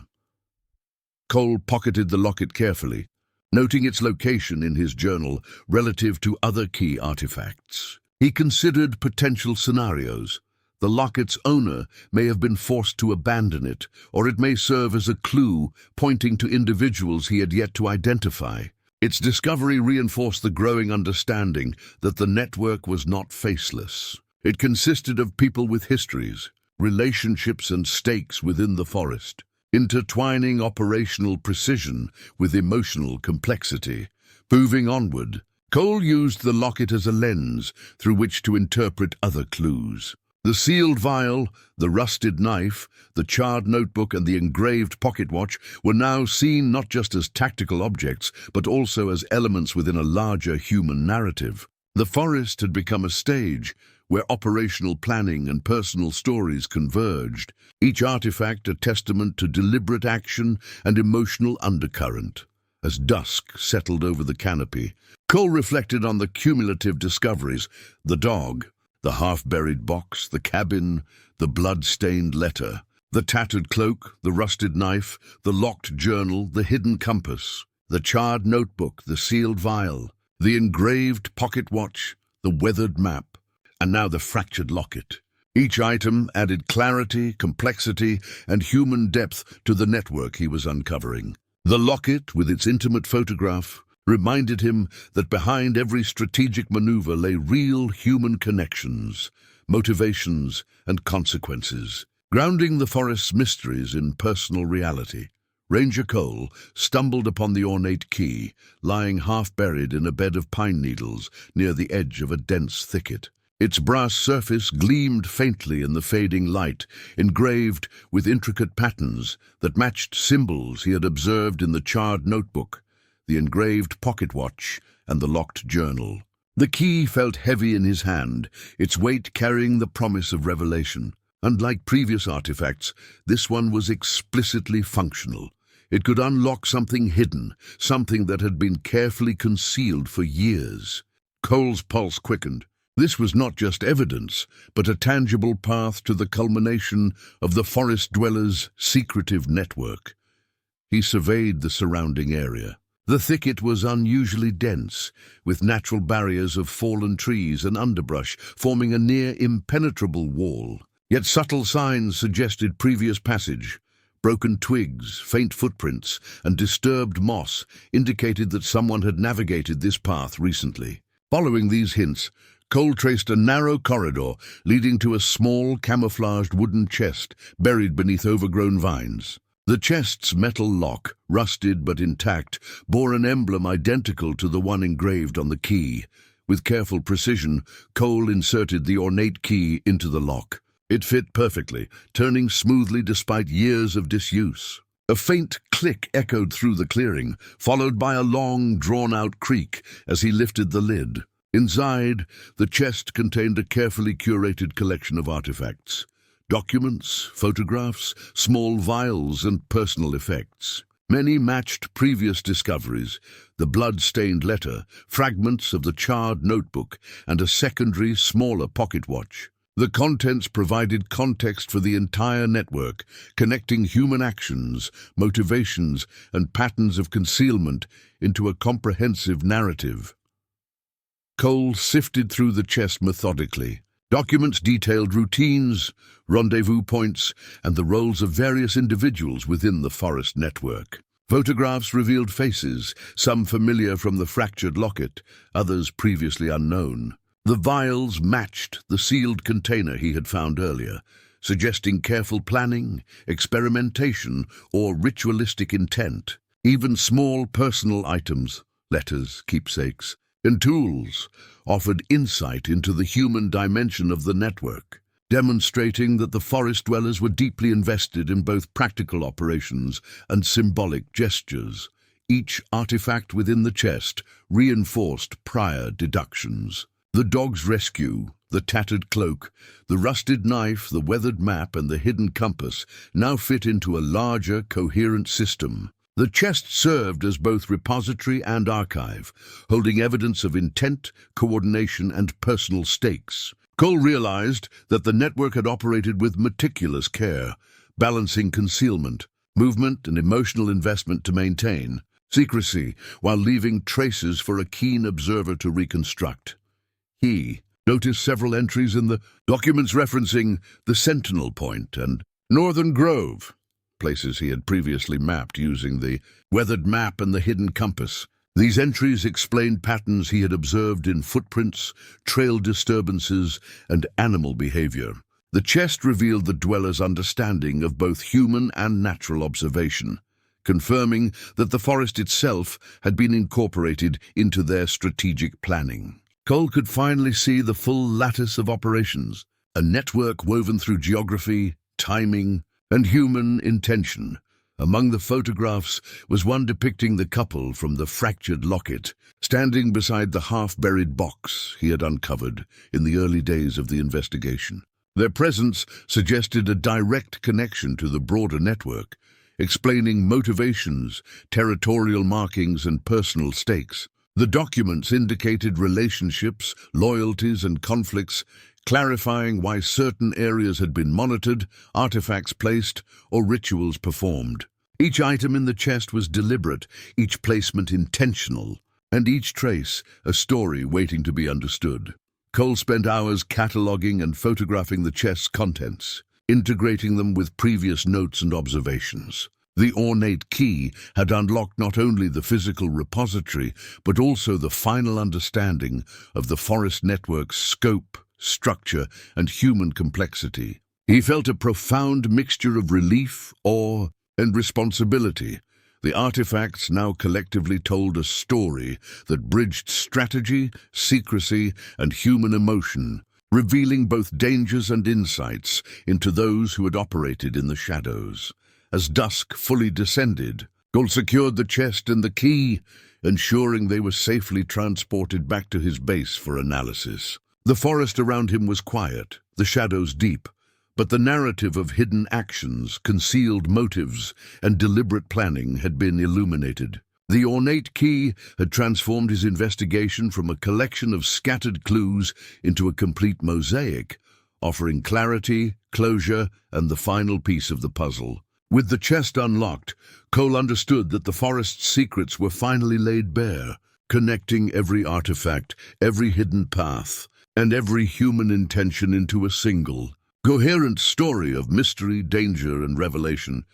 Cole pocketed the locket carefully, noting its location in his journal relative to other key artifacts. He considered potential scenarios. The locket's owner may have been forced to abandon it, or it may serve as a clue pointing to individuals he had yet to identify. Its discovery reinforced the growing understanding that the network was not faceless. It consisted of people with histories, relationships, and stakes within the forest, intertwining operational precision with emotional complexity. Moving onward, Cole used the locket as a lens through which to interpret other clues. The sealed vial, the rusted knife, the charred notebook, and the engraved pocket watch were now seen not just as tactical objects, but also as elements within a larger human narrative. The forest had become a stage where operational planning and personal stories converged, each artifact a testament to deliberate action and emotional undercurrent. As dusk settled over the canopy, Cole reflected on the cumulative discoveries: the dog, the half-buried box, the cabin, the blood-stained letter, the tattered cloak, the rusted knife, the locked journal, the hidden compass, the charred notebook, the sealed vial, the engraved pocket watch, the weathered map, and now the fractured locket. Each item added clarity, complexity, and human depth to the network he was uncovering. The locket, with its intimate photograph, reminded him that behind every strategic maneuver lay real human connections, motivations, and consequences, grounding the forest's mysteries in personal reality. Ranger Cole stumbled upon the ornate key, lying half-buried in a bed of pine needles near the edge of a dense thicket. Its brass surface gleamed faintly in the fading light, engraved with intricate patterns that matched symbols he had observed in the charred notebook, the engraved pocket watch, and the locked journal. The key felt heavy in his hand, its weight carrying the promise of revelation. Unlike previous artifacts, this one was explicitly functional. It could unlock something hidden, something that had been carefully concealed for years. Cole's pulse quickened. This was not just evidence, but a tangible path to the culmination of the forest dwellers' secretive network. He surveyed the surrounding area. The thicket was unusually dense, with natural barriers of fallen trees and underbrush forming a near-impenetrable wall. Yet subtle signs suggested previous passage. Broken twigs, faint footprints, and disturbed moss indicated that someone had navigated this path recently. Following these hints, Cole traced a narrow corridor leading to a small, camouflaged wooden chest buried beneath overgrown vines. The chest's metal lock, rusted but intact, bore an emblem identical to the one engraved on the key. With careful precision, Cole inserted the ornate key into the lock. It fit perfectly, turning smoothly despite years of disuse. A faint click echoed through the clearing, followed by a long, drawn-out creak as he lifted the lid. Inside, the chest contained a carefully curated collection of artifacts. Documents, photographs, small vials, and personal effects. Many matched previous discoveries: the blood-stained letter, fragments of the charred notebook, and a secondary, smaller pocket watch. The contents provided context for the entire network, connecting human actions, motivations, and patterns of concealment into a comprehensive narrative. Cole sifted through the chest methodically. Documents detailed routines, rendezvous points, and the roles of various individuals within the forest network. Photographs revealed faces, some familiar from the fractured locket, others previously unknown. The vials matched the sealed container he had found earlier, suggesting careful planning, experimentation, or ritualistic intent. Even small personal items, letters, keepsakes, and tools offered insight into the human dimension of the network, demonstrating that the forest dwellers were deeply invested in both practical operations and symbolic gestures. Each artifact within the chest reinforced prior deductions. The dog's rescue, the tattered cloak, the rusted knife, the weathered map, and the hidden compass now fit into a larger, coherent system. The chest served as both repository and archive, holding evidence of intent, coordination, and personal stakes. Cole realized that the network had operated with meticulous care, balancing concealment, movement, and emotional investment to maintain secrecy, while leaving traces for a keen observer to reconstruct. He noticed several entries in the documents referencing the Sentinel Point and Northern Grove, places he had previously mapped using the weathered map and the hidden compass. These entries explained patterns he had observed in footprints, trail disturbances, and animal behavior. The chest revealed the dwellers' understanding of both human and natural observation, confirming that the forest itself had been incorporated into their strategic planning. Cole could finally see the full lattice of operations, a network woven through geography, timing, and human intention. Among the photographs was one depicting the couple from the fractured locket, standing beside the half-buried box he had uncovered in the early days of the investigation. Their presence suggested a direct connection to the broader network, explaining motivations, territorial markings, and personal stakes. The documents indicated relationships, loyalties, and conflicts, clarifying why certain areas had been monitored, artifacts placed, or rituals performed. Each item in the chest was deliberate, each placement intentional, and each trace a story waiting to be understood. Cole spent hours cataloging and photographing the chest's contents, integrating them with previous notes and observations. The ornate key had unlocked not only the physical repository, but also the final understanding of the forest network's scope, structure, and human complexity. He felt a profound mixture of relief, awe, and responsibility. The artifacts now collectively told a story that bridged strategy, secrecy, and human emotion, revealing both dangers and insights into those who had operated in the shadows. As dusk fully descended, Gold secured the chest and the key, ensuring they were safely transported back to his base for analysis. The forest around him was quiet, the shadows deep, but the narrative of hidden actions, concealed motives, and deliberate planning had been illuminated. The ornate key had transformed his investigation from a collection of scattered clues into a complete mosaic, offering clarity, closure, and the final piece of the puzzle. With the chest unlocked, Cole understood that the forest's secrets were finally laid bare, connecting every artifact, every hidden path, and every human intention into a single, coherent story of mystery, danger, and revelation.